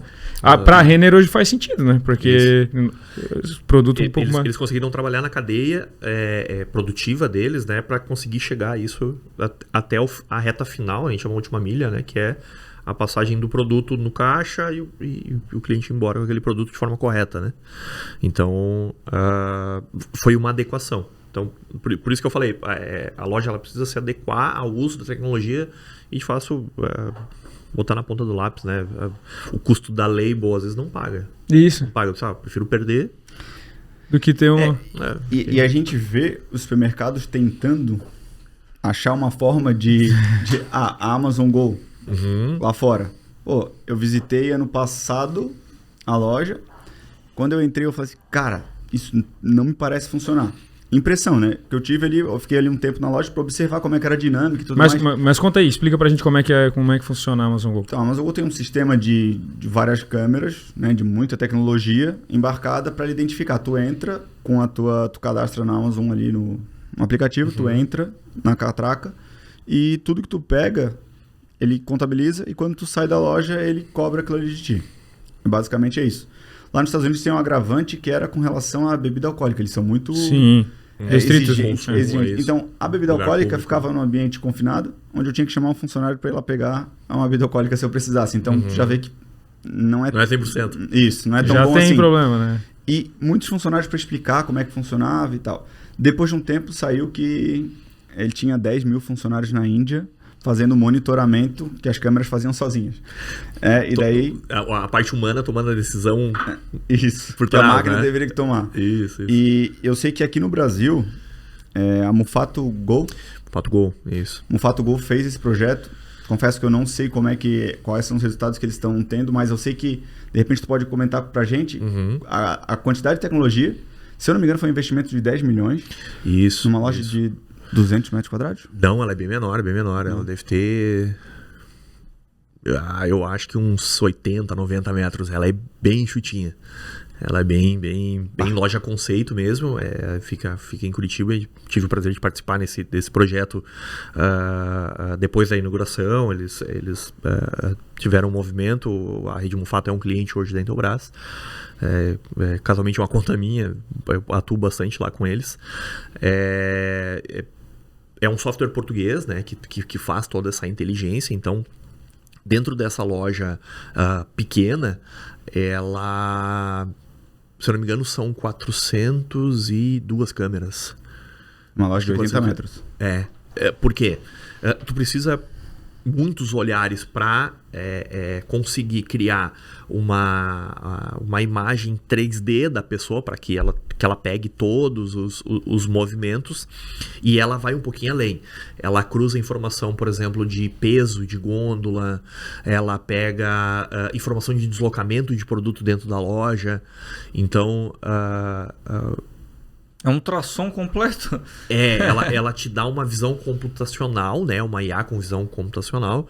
Speaker 2: Para a Renner hoje faz sentido, né? Porque produto um pouco mais...
Speaker 4: Eles conseguiram trabalhar na cadeia produtiva deles, né? Para conseguir chegar a isso até a reta final, a gente chama a última milha, né? Que é a passagem do produto no caixa e o cliente ir embora com aquele produto de forma correta, né? Então, foi uma adequação. Então, por isso que eu falei, a loja ela precisa se adequar ao uso da tecnologia e de fácil botar na ponta do lápis, né? O custo da label às vezes não paga.
Speaker 2: Isso.
Speaker 4: Não paga, prefiro perder
Speaker 2: do que ter um...
Speaker 1: E a gente vê os supermercados tentando achar uma forma de a Amazon Go lá fora. Eu visitei ano passado a loja. Quando eu entrei, eu falei assim, cara, isso não me parece funcionar. Impressão, né? Que eu tive ali, eu fiquei ali um tempo na loja para observar como é que era a dinâmica e tudo mais.
Speaker 2: Mas conta aí, explica pra gente como é que funciona a Amazon Go.
Speaker 1: Então, a Amazon Go tem um sistema de várias câmeras, né, de muita tecnologia embarcada para identificar. Tu entra com tu cadastra na Amazon ali no aplicativo, tu entra na catraca e tudo que tu pega, ele contabiliza e quando tu sai da loja, ele cobra aquilo ali de ti. Basicamente é isso. Lá nos Estados Unidos tem um agravante que era com relação à bebida alcoólica. Eles são muito exigentes. Então, a bebida alcoólica ficava num ambiente confinado, onde eu tinha que chamar um funcionário para ir lá pegar uma bebida alcoólica se eu precisasse. Então, já vê que não é
Speaker 4: 100%.
Speaker 1: Isso, não é tão
Speaker 2: já
Speaker 1: bom
Speaker 2: tem
Speaker 1: assim.
Speaker 2: Problema, né?
Speaker 1: E muitos funcionários para explicar como é que funcionava e tal. Depois de um tempo, saiu que ele tinha 10 mil funcionários na Índia fazendo monitoramento que as câmeras faziam sozinhas. E daí...
Speaker 4: A parte humana tomando a decisão...
Speaker 1: Isso,
Speaker 4: por
Speaker 1: que
Speaker 4: trás,
Speaker 1: a máquina
Speaker 4: né?
Speaker 1: deveria tomar.
Speaker 4: Isso.
Speaker 1: E eu sei que aqui no Brasil, a Mufato Go... Mufato Go fez esse projeto. Confesso que eu não sei quais são os resultados que eles estão tendo, mas eu sei que, de repente, tu pode comentar pra gente a quantidade de tecnologia. Se eu não me engano, foi um investimento de 10 milhões.
Speaker 4: Isso.
Speaker 1: Numa loja de 200 metros quadrados?
Speaker 4: Não, ela é bem menor. Ela deve ter... eu acho que uns 80, 90 metros. Ela é bem enxutinha. Ela é bem loja conceito mesmo. Fica em Curitiba. Tive o prazer de participar desse projeto depois da inauguração. Eles tiveram um movimento. A Rede Mufato é um cliente hoje da Intelbras. Casualmente uma conta minha. Eu atuo bastante lá com eles. É um software português, né, que faz toda essa inteligência. Então, dentro dessa loja pequena, ela, se eu não me engano, são 402 câmeras.
Speaker 1: Uma loja de 80 metros.
Speaker 4: Por quê? Tu precisa muitos olhares para conseguir criar uma imagem 3D da pessoa para que ela pegue todos os movimentos, e ela vai um pouquinho além. Ela cruza informação, por exemplo, de peso de gôndola, ela pega informação de deslocamento de produto dentro da loja. Então...
Speaker 3: é um ultrassom completo.
Speaker 4: Ela te dá uma visão computacional, né? Uma IA com visão computacional.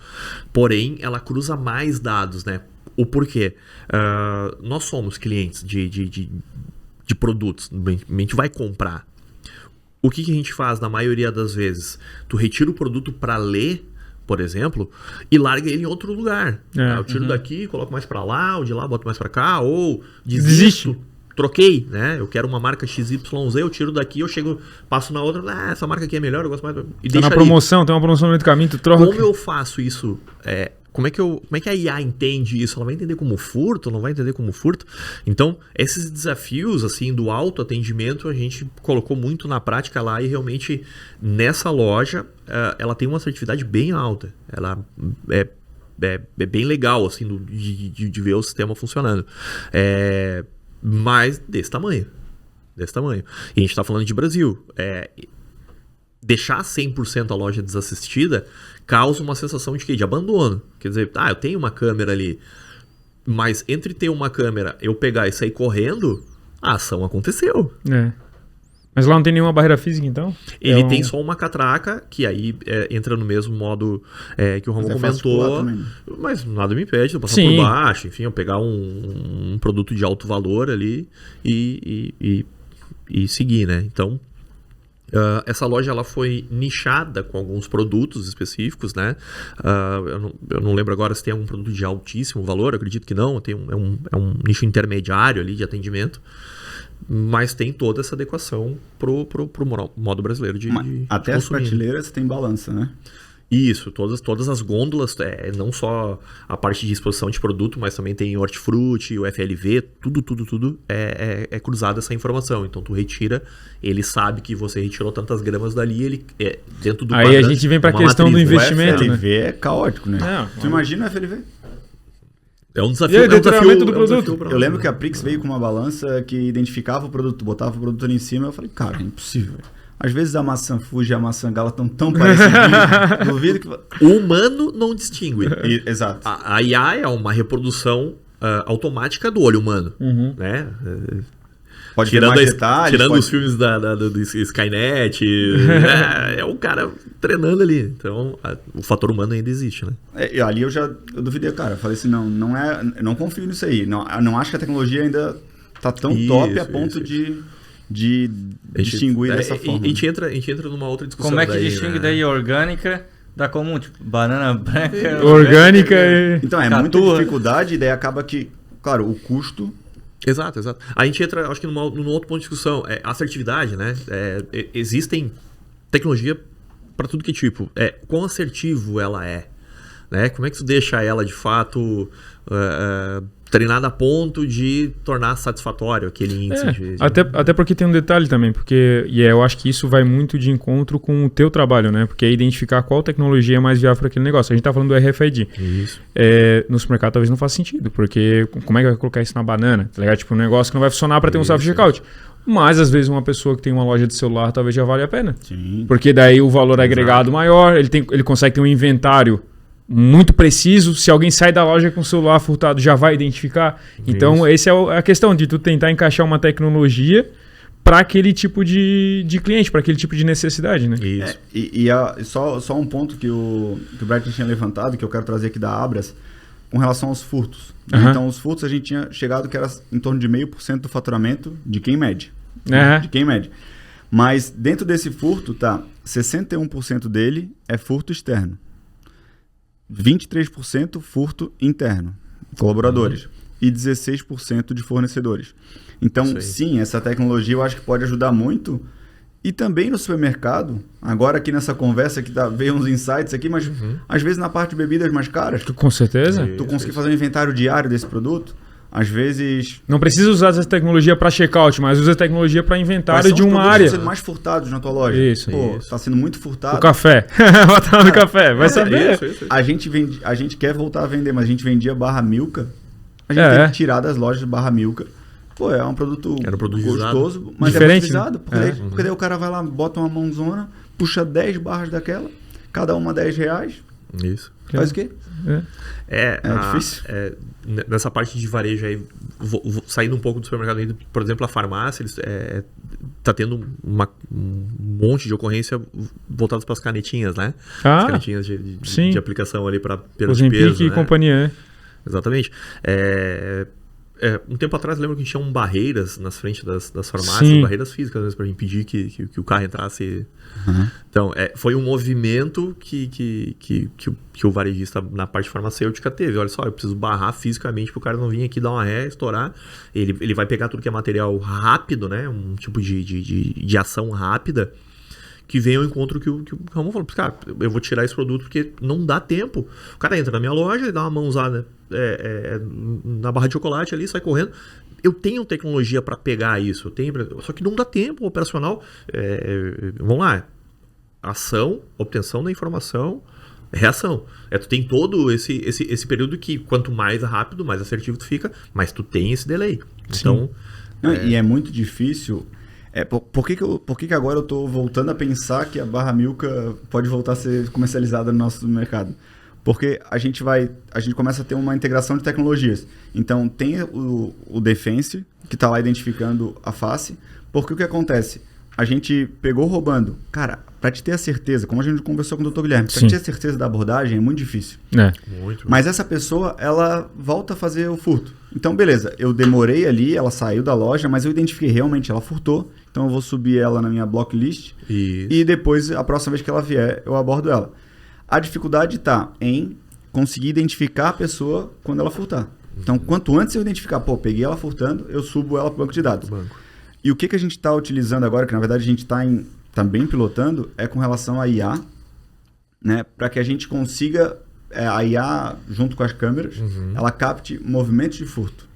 Speaker 4: Porém, ela cruza mais dados, né? O porquê? Nós somos clientes de produtos. A gente vai comprar. O que a gente faz na maioria das vezes? Tu retira o produto para ler, por exemplo, e larga ele em outro lugar. Eu tiro daqui, coloco mais para lá, o de lá boto mais para cá, ou desisto. Troquei, né? Eu quero uma marca XYZ, eu tiro daqui, eu chego, passo na outra, essa marca aqui é melhor, eu gosto mais. E
Speaker 2: tem uma promoção no meio do caminho, tu troca.
Speaker 4: Como eu faço isso? Como é que a IA entende isso? Ela vai entender como furto? Não vai entender como furto? Então, esses desafios, assim, do autoatendimento, a gente colocou muito na prática lá, e realmente, nessa loja, ela tem uma assertividade bem alta. Ela bem legal, assim, de ver o sistema funcionando. Mas desse tamanho. E a gente está falando de Brasil. Deixar 100% a loja desassistida causa uma sensação de quê? De abandono. Quer dizer, eu tenho uma câmera ali, mas entre ter uma câmera, eu pegar e sair correndo, a ação aconteceu.
Speaker 2: Mas lá não tem nenhuma barreira física, então?
Speaker 4: Ele tem só uma catraca, que aí entra no mesmo modo que o Ramon comentou. Mas nada me impede de eu passar por baixo, enfim, eu pegar um produto de alto valor ali e seguir, né? Então, essa loja ela foi nichada com alguns produtos específicos, né? Eu não lembro agora se tem algum produto de altíssimo valor, eu acredito que não, é um nicho intermediário ali de atendimento. Mas tem toda essa adequação pro modo brasileiro de
Speaker 1: até
Speaker 4: de
Speaker 1: as prateleiras tem balança, né?
Speaker 4: Isso, todas as gôndolas, não só a parte de exposição de produto, mas também tem hortifruti, o FLV, tudo é cruzada essa informação. Então tu retira, ele sabe que você retirou tantas gramas dali, ele dentro do
Speaker 2: Aí a gente vem para a questão do investimento,
Speaker 1: o FLV é caótico, né? Tu imagina o FLV?
Speaker 4: É um desafio,
Speaker 2: do produto.
Speaker 1: Eu lembro que a Prix veio com uma balança que identificava o produto, botava o produto ali em cima, eu falei, cara, é impossível. Às vezes a maçã Fuji e a maçã Gala estão tão parecidinhas, duvido que...
Speaker 4: O humano não distingue.
Speaker 1: Exato.
Speaker 4: A IA é uma reprodução automática do olho humano, né?
Speaker 1: Pode ter mais detalhes.
Speaker 4: Tirando os filmes do Skynet, é o cara treinando ali. Então, o fator humano ainda existe, né?
Speaker 1: Ali eu duvidei, cara. Eu falei assim, eu não confio nisso aí. Não acho que a tecnologia ainda tá tão top a ponto de distinguir dessa forma.
Speaker 4: A gente entra numa outra discussão.
Speaker 3: Como é que distingue daí orgânica da comum? Tipo, banana branca...
Speaker 2: Orgânica
Speaker 1: Então, muita dificuldade e daí acaba que, claro, o custo...
Speaker 4: Exato. A gente entra, acho que num outro ponto de discussão. Assertividade, né? Existem tecnologia para tudo que tipo. Quão assertivo ela é, né? Como é que tu deixa ela, de fato, treinada a ponto de tornar satisfatório aquele índice?
Speaker 2: Até porque tem um detalhe também, porque eu acho que isso vai muito de encontro com o teu trabalho, né? Porque é identificar qual tecnologia é mais viável para aquele negócio. A gente tá falando do RFID.
Speaker 4: Isso.
Speaker 2: No supermercado talvez não faça sentido, porque como é que vai colocar isso na banana? Tá ligado? Tipo, um negócio que não vai funcionar para ter um self-checkout. Mas, às vezes, uma pessoa que tem uma loja de celular talvez já vale a pena.
Speaker 1: Sim.
Speaker 2: Porque daí o valor agregado maior, ele consegue ter um inventário muito preciso. Se alguém sai da loja com o celular furtado, já vai identificar. Então, essa é a questão de tu tentar encaixar uma tecnologia para aquele tipo de cliente, para aquele tipo de necessidade, né?
Speaker 1: Isso. Só um ponto que o Brighton tinha levantado, que eu quero trazer aqui da Abras, com relação aos furtos. Então, os furtos a gente tinha chegado que era em torno de 0,5% do faturamento de quem mede. De quem mede. Mas dentro desse furto, 61% dele é furto externo. 23% furto interno, colaboradores, e 16% de fornecedores. Então, sim, essa tecnologia eu acho que pode ajudar muito. E também no supermercado, agora aqui nessa conversa que veio uns insights aqui, mas às vezes na parte de bebidas mais caras...
Speaker 2: Com certeza.
Speaker 1: Tu conseguir fazer um inventário diário desse produto, às vezes...
Speaker 2: Não precisa usar essa tecnologia para checkout, mas usa a tecnologia para inventário de uma área.
Speaker 1: Estão sendo mais furtados na tua loja.
Speaker 2: Isso.
Speaker 1: Tá sendo muito furtado.
Speaker 2: O café. Botar no café, vai saber.
Speaker 1: Isso. A gente quer voltar a vender, mas a gente vendia barra Milka. A gente teve que tirar das lojas de barra Milka. É um produto gostoso, mas
Speaker 2: diferente,
Speaker 1: é muito porque daí o cara vai lá, bota uma mãozona, puxa 10 barras daquela, cada uma R$10.
Speaker 4: Isso.
Speaker 1: Faz o quê?
Speaker 4: É
Speaker 1: difícil.
Speaker 4: Nessa parte de varejo aí, saindo um pouco do supermercado, por exemplo, a farmácia, eles tá tendo um monte de ocorrência voltadas para as canetinhas, né? As canetinhas de aplicação ali para perda de peso,
Speaker 2: e companhia,
Speaker 4: Exatamente. Um tempo atrás, eu lembro que tinham barreiras nas frentes das farmácias, barreiras físicas, às vezes, para impedir que o carro entrasse. Então, foi um movimento que o varejista na parte farmacêutica teve. Olha só, eu preciso barrar fisicamente para o cara não vir aqui dar uma ré, estourar. Ele vai pegar tudo que é material rápido, né? Um tipo de ação rápida, que vem ao encontro que o Ramon falou. Cara, eu vou tirar esse produto porque não dá tempo. O cara entra na minha loja e dá uma mãozada na barra de chocolate ali, sai correndo. Eu tenho tecnologia para pegar isso, só que não dá tempo operacional. Vamos lá, ação, obtenção da informação, É reação. Tu tem todo esse período que quanto mais rápido, mais assertivo tu fica, mas tu tem esse delay. Então...
Speaker 1: E é muito difícil... Por que agora eu estou voltando a pensar que a barra Milka pode voltar a ser comercializada no nosso mercado? Porque a gente começa a ter uma integração de tecnologias. Então, tem o Defense, que está lá identificando a face, porque o que acontece? A gente pegou roubando. Cara, para te ter a certeza, como a gente conversou com o Dr. Guilherme, para ter a certeza da abordagem é muito difícil.
Speaker 4: Muito.
Speaker 1: Mas essa pessoa, ela volta a fazer o furto. Então, beleza, eu demorei ali, ela saiu da loja, mas eu identifiquei realmente, ela furtou. Então, eu vou subir ela na minha blocklist.
Speaker 4: Isso.
Speaker 1: E depois, a próxima vez que ela vier, eu abordo ela. A dificuldade está em conseguir identificar a pessoa quando ela furtar. Então, quanto antes eu identificar, peguei ela furtando, eu subo ela para o banco de dados. E o que a gente está utilizando agora, que na verdade a gente está também pilotando, é com relação à IA, né? Para que a gente consiga, a IA, junto com as câmeras, ela capte movimentos de furto.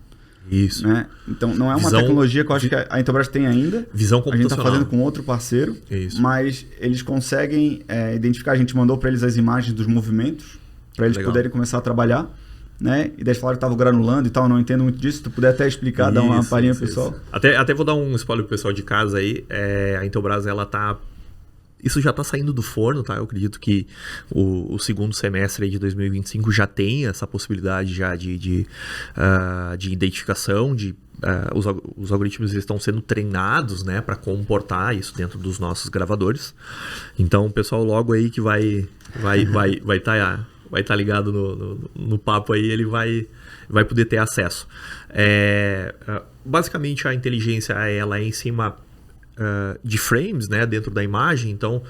Speaker 4: Isso.
Speaker 1: Né? Então, não é uma tecnologia que eu acho que a Intelbras tem ainda.
Speaker 4: Visão computacional.
Speaker 1: A gente está fazendo com outro parceiro.
Speaker 4: Isso.
Speaker 1: Mas eles conseguem identificar. A gente mandou para eles as imagens dos movimentos, para eles poderem começar a trabalhar. Né? E daí falaram que estava granulando e tal, eu não entendo muito disso. Se tu puder até explicar, dar uma palhinha pro pessoal.
Speaker 4: Até vou dar um spoiler pro pessoal de casa aí. A Intelbras, ela tá... Isso já está saindo do forno, tá? Eu acredito que o segundo semestre aí de 2025 já tem essa possibilidade já de identificação, os algoritmos estão sendo treinados, né, para comportar isso dentro dos nossos gravadores. Então, o pessoal logo aí que vai estar ligado no papo aí, ele vai poder ter acesso. Basicamente, a inteligência ela é em cima de frames, né, dentro da imagem. Então,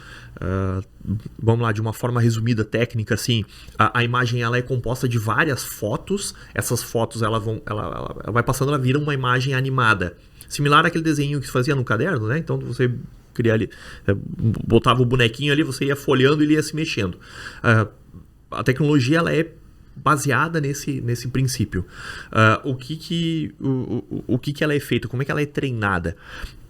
Speaker 4: vamos lá, de uma forma resumida, técnica, assim, a imagem ela é composta de várias fotos. Essas fotos ela vai passando, ela vira uma imagem animada, similar àquele desenho que se fazia no caderno, né? Então você cria ali, botava o bonequinho ali, você ia folheando e ele ia se mexendo. A tecnologia ela é baseada nesse princípio. O que ela é feita? Como é que ela é treinada?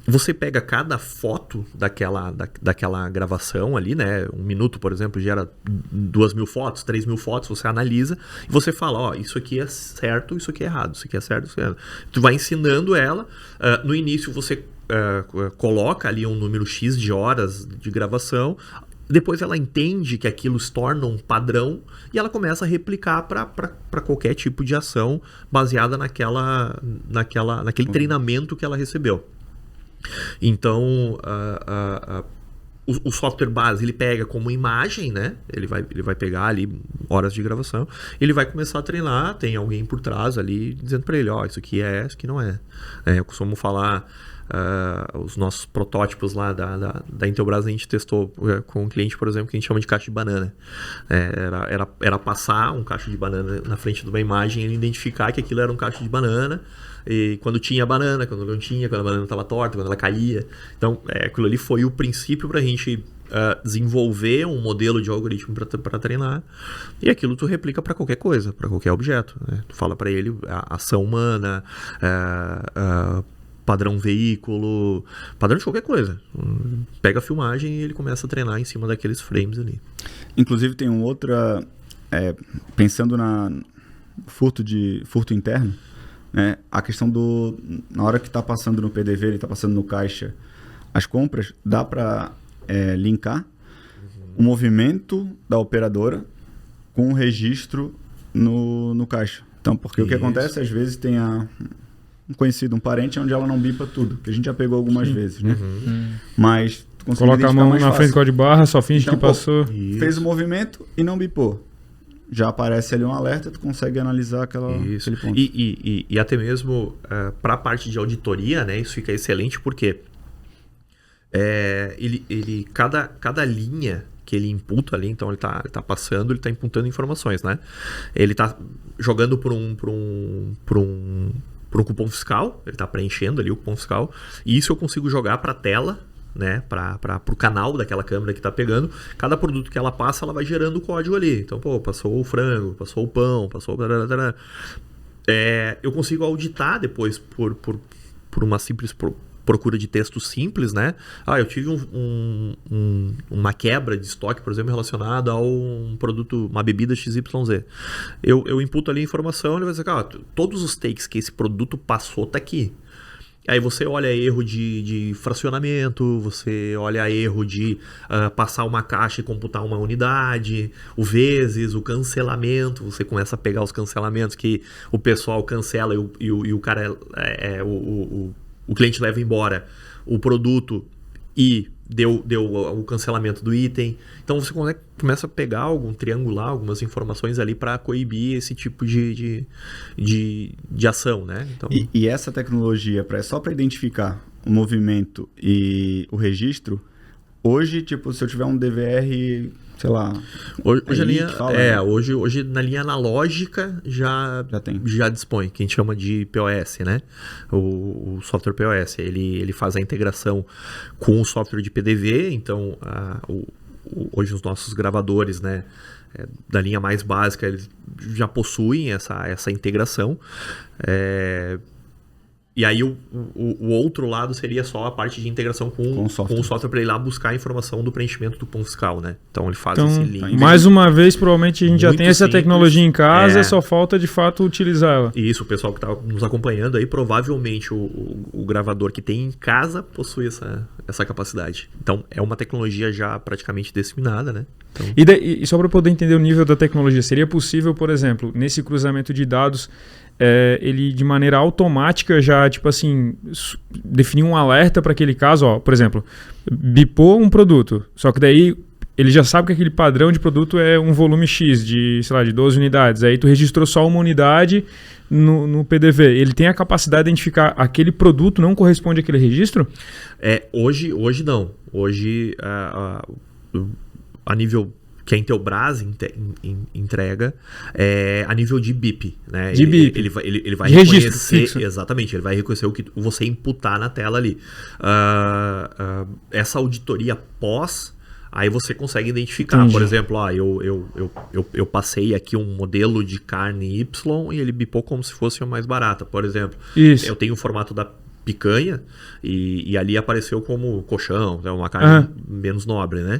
Speaker 4: Você pega cada foto daquela gravação ali, né? 1 minuto, por exemplo, gera 2.000 fotos, 3.000 fotos, você analisa e você fala, isso aqui é certo, isso aqui é errado, isso aqui é certo, isso aqui é errado. Tu vai ensinando ela. No início você coloca ali um número X de horas de gravação. Depois ela entende que aquilo se torna um padrão e ela começa a replicar para qualquer tipo de ação baseada naquele treinamento que ela recebeu. Então, o software base ele pega como imagem, né? Ele vai pegar ali horas de gravação, ele vai começar a treinar, tem alguém por trás ali dizendo para ele, isso aqui isso aqui não é. Eu costumo falar, os nossos protótipos lá da Intelbras, a gente testou com um cliente, por exemplo, que a gente chama de caixa de banana. Era passar um cacho de banana na frente de uma imagem e ele identificar que aquilo era um cacho de banana. E quando tinha banana, quando não tinha, quando a banana estava torta, quando ela caía. Então, aquilo ali foi o princípio para a gente desenvolver um modelo de algoritmo para treinar. E aquilo tu replica para qualquer coisa, para qualquer objeto. Né? Tu fala para ele a ação humana, padrão veículo, padrão de qualquer coisa. Pega a filmagem e ele começa a treinar em cima daqueles frames ali.
Speaker 1: Inclusive tem outra... pensando no furto interno, né? A questão na hora que está passando no PDV, ele está passando no caixa, as compras, dá para linkar o movimento da operadora com o registro no caixa. Então, porque o que acontece, às vezes tem um conhecido, um parente, onde ela não bipa tudo, que a gente já pegou algumas vezes, né? Mas tu consegue
Speaker 2: coloca a mão na frente do código de barra, só finge que passou.
Speaker 1: Fez o movimento e não bipou. Já aparece ali um alerta, tu consegue analisar aquele ponto.
Speaker 4: E até mesmo para a parte de auditoria, né, isso fica excelente porque cada linha que ele imputa ali, então ele tá passando, ele está imputando informações, né? Ele está jogando por um cupom fiscal, ele está preenchendo ali o cupom fiscal, e isso eu consigo jogar para a tela, né, para o canal daquela câmera que está pegando. Cada produto que ela passa, ela vai gerando o código ali. Então, passou o frango, passou o pão, passou... Eu consigo auditar depois por uma simples procura de texto simples, né? Eu tive uma quebra de estoque, por exemplo, relacionada a um produto, uma bebida XYZ. Eu imputo ali a informação, ele vai dizer, todos os takes que esse produto passou tá aqui. Aí você olha erro de fracionamento, você olha erro de passar uma caixa e computar uma unidade, o vezes, o cancelamento, você começa a pegar os cancelamentos que o pessoal cancela e o cara, o cliente leva embora o produto e deu o cancelamento do item. Então você começa a pegar triangular algumas informações ali para coibir esse tipo de ação, né? Então...
Speaker 1: E essa tecnologia só para identificar o movimento e o registro, hoje, tipo, se eu tiver um DVR, sei lá...
Speaker 4: Hoje, a linha, hoje na linha analógica já dispõe, que a gente chama de POS, né? O software POS, ele faz a integração com o software de PDV, então hoje os nossos gravadores, né, da linha mais básica, eles já possuem essa integração. E aí o outro lado seria só a parte de integração com o software para ir lá buscar a informação do preenchimento do ponto fiscal, né? Então ele faz esse link.
Speaker 2: Mais uma vez, provavelmente a gente já tem essa tecnologia em casa, só falta de fato utilizar ela.
Speaker 4: Isso, o pessoal que está nos acompanhando aí, provavelmente o gravador que tem em casa possui essa capacidade. Então é uma tecnologia já praticamente disseminada, né? Então...
Speaker 2: E só para poder entender o nível da tecnologia, seria possível, por exemplo, nesse cruzamento de dados, ele de maneira automática já, tipo assim, definir um alerta para aquele caso, por exemplo, bipou um produto, só que daí ele já sabe que aquele padrão de produto é um volume X de, sei lá, de 12 unidades, aí tu registrou só uma unidade no PDV, ele tem a capacidade de identificar aquele produto não corresponde àquele registro?
Speaker 4: Hoje não. Hoje a nível que a Intelbras entrega a nível de BIP, né? Ele vai reconhecer, exatamente, ele vai reconhecer o que você imputar na tela ali. Essa auditoria pós, aí você consegue identificar. Entendi. Por exemplo, eu passei aqui um modelo de carne Y e ele bipou como se fosse a mais barata, por exemplo.
Speaker 2: Isso.
Speaker 4: Eu tenho o formato da picanha e ali apareceu como colchão, uma carne menos nobre, né?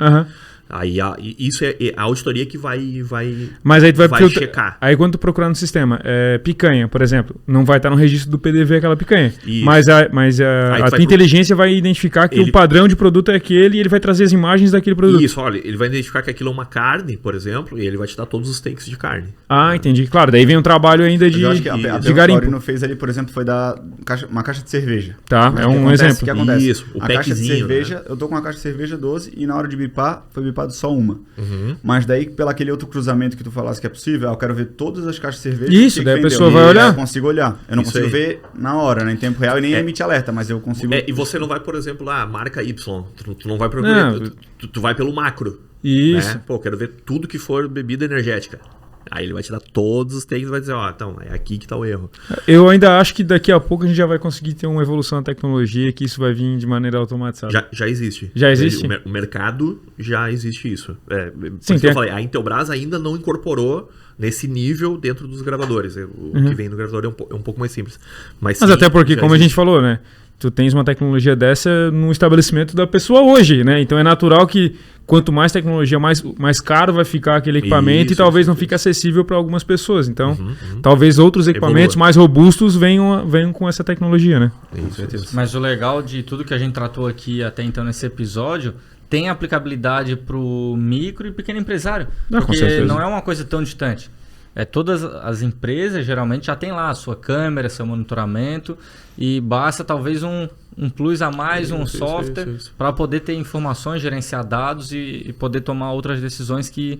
Speaker 4: Aí isso é a auditoria que vai
Speaker 2: mas aí tu vai
Speaker 4: checar.
Speaker 2: Aí quando tu procurar no sistema, picanha, por exemplo, não vai estar no registro do PDV aquela picanha. Isso. Mas a tua inteligência vai identificar que o padrão de produto é aquele e ele vai trazer as imagens daquele produto.
Speaker 4: Isso, olha, ele vai identificar que aquilo é uma carne, por exemplo, e ele vai te dar todos os takes de carne.
Speaker 2: Entendi. Claro, daí vem um trabalho ainda de garimpo.
Speaker 1: O que fez ali, por exemplo, foi dar uma caixa de cerveja.
Speaker 2: Tá, é um exemplo.
Speaker 1: O que acontece?
Speaker 4: Isso,
Speaker 1: a caixa de cerveja, né? Eu tô com uma caixa de cerveja 12 e na hora de bipar, foi bipado só uma. Mas daí, pelo aquele outro cruzamento que tu falasse que é possível, eu quero ver todas as caixas de cerveja.
Speaker 2: Isso, daí a pessoa vai olhar.
Speaker 1: Eu consigo olhar. Eu não consigo ver na hora, né, em tempo real, e nem emite alerta, mas eu consigo...
Speaker 4: E você não vai, por exemplo, marca Y. Tu não vai procurar. Tu vai pelo macro.
Speaker 2: Isso.
Speaker 4: Né? Pô, quero ver tudo que for bebida energética. Aí ele vai te dar todos os takes e vai dizer, então, é aqui que tá o erro.
Speaker 2: Eu ainda acho que daqui a pouco a gente já vai conseguir ter uma evolução na tecnologia, que isso vai vir de maneira automatizada.
Speaker 4: Já existe.
Speaker 2: Já existe?
Speaker 4: O mercado já existe isso.
Speaker 2: Sim,
Speaker 4: eu falei, a Intelbras ainda não incorporou nesse nível dentro dos gravadores. O que vem no gravador é um pouco mais simples. Mas sim,
Speaker 2: até porque, como a gente falou, né? Tu tens uma tecnologia dessa no estabelecimento da pessoa hoje, né? Então é natural que quanto mais tecnologia, mais caro vai ficar aquele equipamento e talvez não fique acessível para algumas pessoas. Então, talvez outros equipamentos mais robustos venham com essa tecnologia, né?
Speaker 3: Isso. Mas o legal de tudo que a gente tratou aqui até então nesse episódio tem aplicabilidade para o micro e pequeno empresário. Porque não é uma coisa tão distante. Todas as empresas geralmente já tem lá a sua câmera, seu monitoramento e basta talvez um plus a mais, um software para poder ter informações, gerenciar dados e poder tomar outras decisões que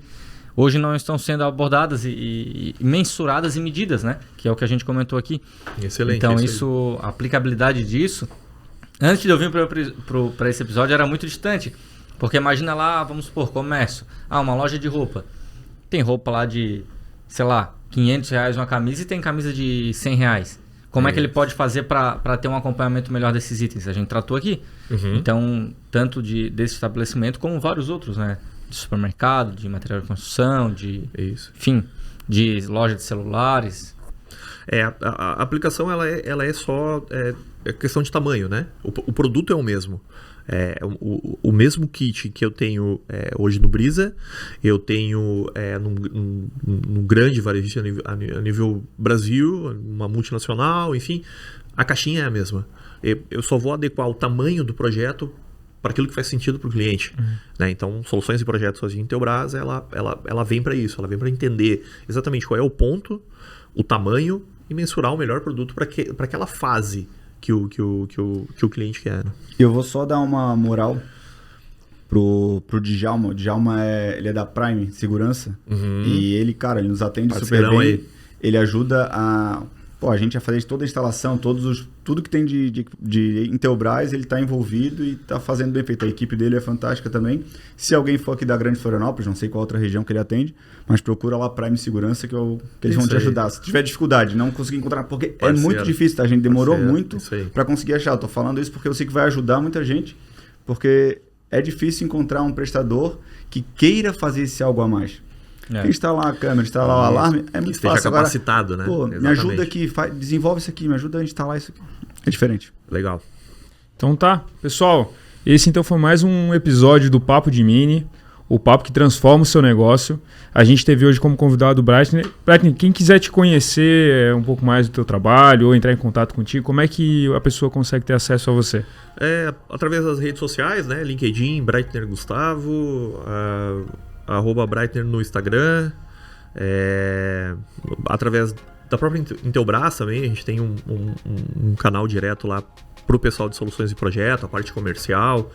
Speaker 3: hoje não estão sendo abordadas e mensuradas e medidas, né? Que é o que a gente comentou aqui.
Speaker 4: Excelente.
Speaker 3: Então a aplicabilidade disso, antes de eu vir para esse episódio, era muito distante. Porque imagina lá, vamos supor, comércio. Uma loja de roupa. Tem roupa lá de... sei lá, R$500 uma camisa e tem camisa de R$100. Como é que ele pode fazer para ter um acompanhamento melhor desses itens? A gente tratou aqui. Então, tanto desse estabelecimento como vários outros, né? De supermercado, de material de construção, enfim, de loja de celulares.
Speaker 4: A aplicação ela é só questão de tamanho, né? O produto é o mesmo. O mesmo kit que eu tenho hoje no Brisa, eu tenho num grande varejista a nível Brasil, uma multinacional, enfim, a caixinha é a mesma. Eu só vou adequar o tamanho do projeto para aquilo que faz sentido para o cliente. Né? Então, soluções e projetos hoje em Intelbras, ela vem para isso, ela vem para entender exatamente qual é o ponto, o tamanho e mensurar o melhor produto para aquela fase que o cliente quer. Né?
Speaker 1: Eu vou só dar uma moral pro Djalma. O Djalma ele é da Prime Segurança. E ele, cara, ele nos atende super bem. Aí. Ele ajuda a gente a fazer toda a instalação, tudo que tem de Intelbras, ele está envolvido e está fazendo bem feito. A equipe dele é fantástica também. Se alguém for aqui da Grande Florianópolis, não sei qual outra região que ele atende, mas procura lá Prime Segurança que eles vão te ajudar. Se tiver dificuldade, não conseguir encontrar, porque é muito difícil, tá? A gente demorou muito para conseguir achar. Eu tô falando isso porque eu sei que vai ajudar muita gente, porque é difícil encontrar um prestador que queira fazer esse algo a mais. Instalar a câmera, instalar o alarme, é muito fácil.
Speaker 4: Esteja capacitado, né?
Speaker 1: Pô, me ajuda aqui, desenvolve isso aqui, me ajuda a instalar isso aqui. É diferente.
Speaker 4: Legal.
Speaker 2: Então tá, pessoal, esse então foi mais um episódio do Papo de Mini, o papo que transforma o seu negócio. A gente teve hoje como convidado o Breitner. Breitner, quem quiser te conhecer um pouco mais do teu trabalho ou entrar em contato contigo, como é que a pessoa consegue ter acesso a você?
Speaker 4: Através das redes sociais, né? LinkedIn, Breitner Gustavo, @Breitner no Instagram, através da própria Intelbras também, a gente tem um canal direto lá para o pessoal de soluções e projeto, a parte comercial.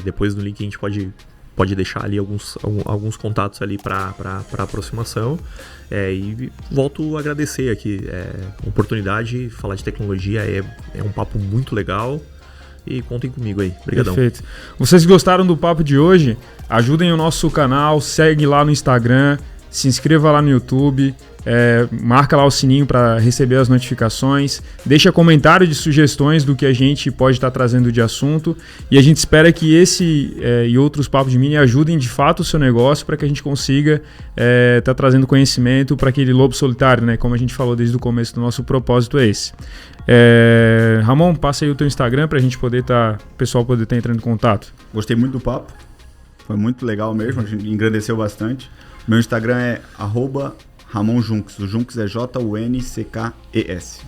Speaker 4: Depois no link a gente pode deixar ali alguns contatos ali para aproximação. E volto a agradecer aqui a oportunidade. Falar de tecnologia é um papo muito legal. E contem comigo aí. Obrigadão.
Speaker 2: Perfeito. Vocês gostaram do papo de hoje? Ajudem o nosso canal, segue lá no Instagram, se inscreva lá no YouTube, marca lá o sininho para receber as notificações, deixa comentário de sugestões do que a gente pode estar trazendo de assunto, e a gente espera que esse e outros papos de mini ajudem de fato o seu negócio para que a gente consiga estar trazendo conhecimento para aquele lobo solitário, né? Como a gente falou desde o começo, do nosso propósito é esse. Ramon, passa aí o teu Instagram para a gente poder o pessoal poder estar entrando em contato.
Speaker 1: Gostei muito do papo, foi muito legal mesmo, a gente engrandeceu bastante. Meu Instagram é @RamonJunks, o Junks é JUNCKES.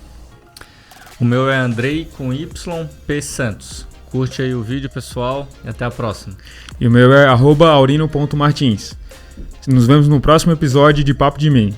Speaker 3: O meu é Andrei com Y P Santos. Curte aí o vídeo, pessoal, e até a próxima.
Speaker 2: E o meu é @aurino.martins. Nos vemos no próximo episódio de Papo de Mini.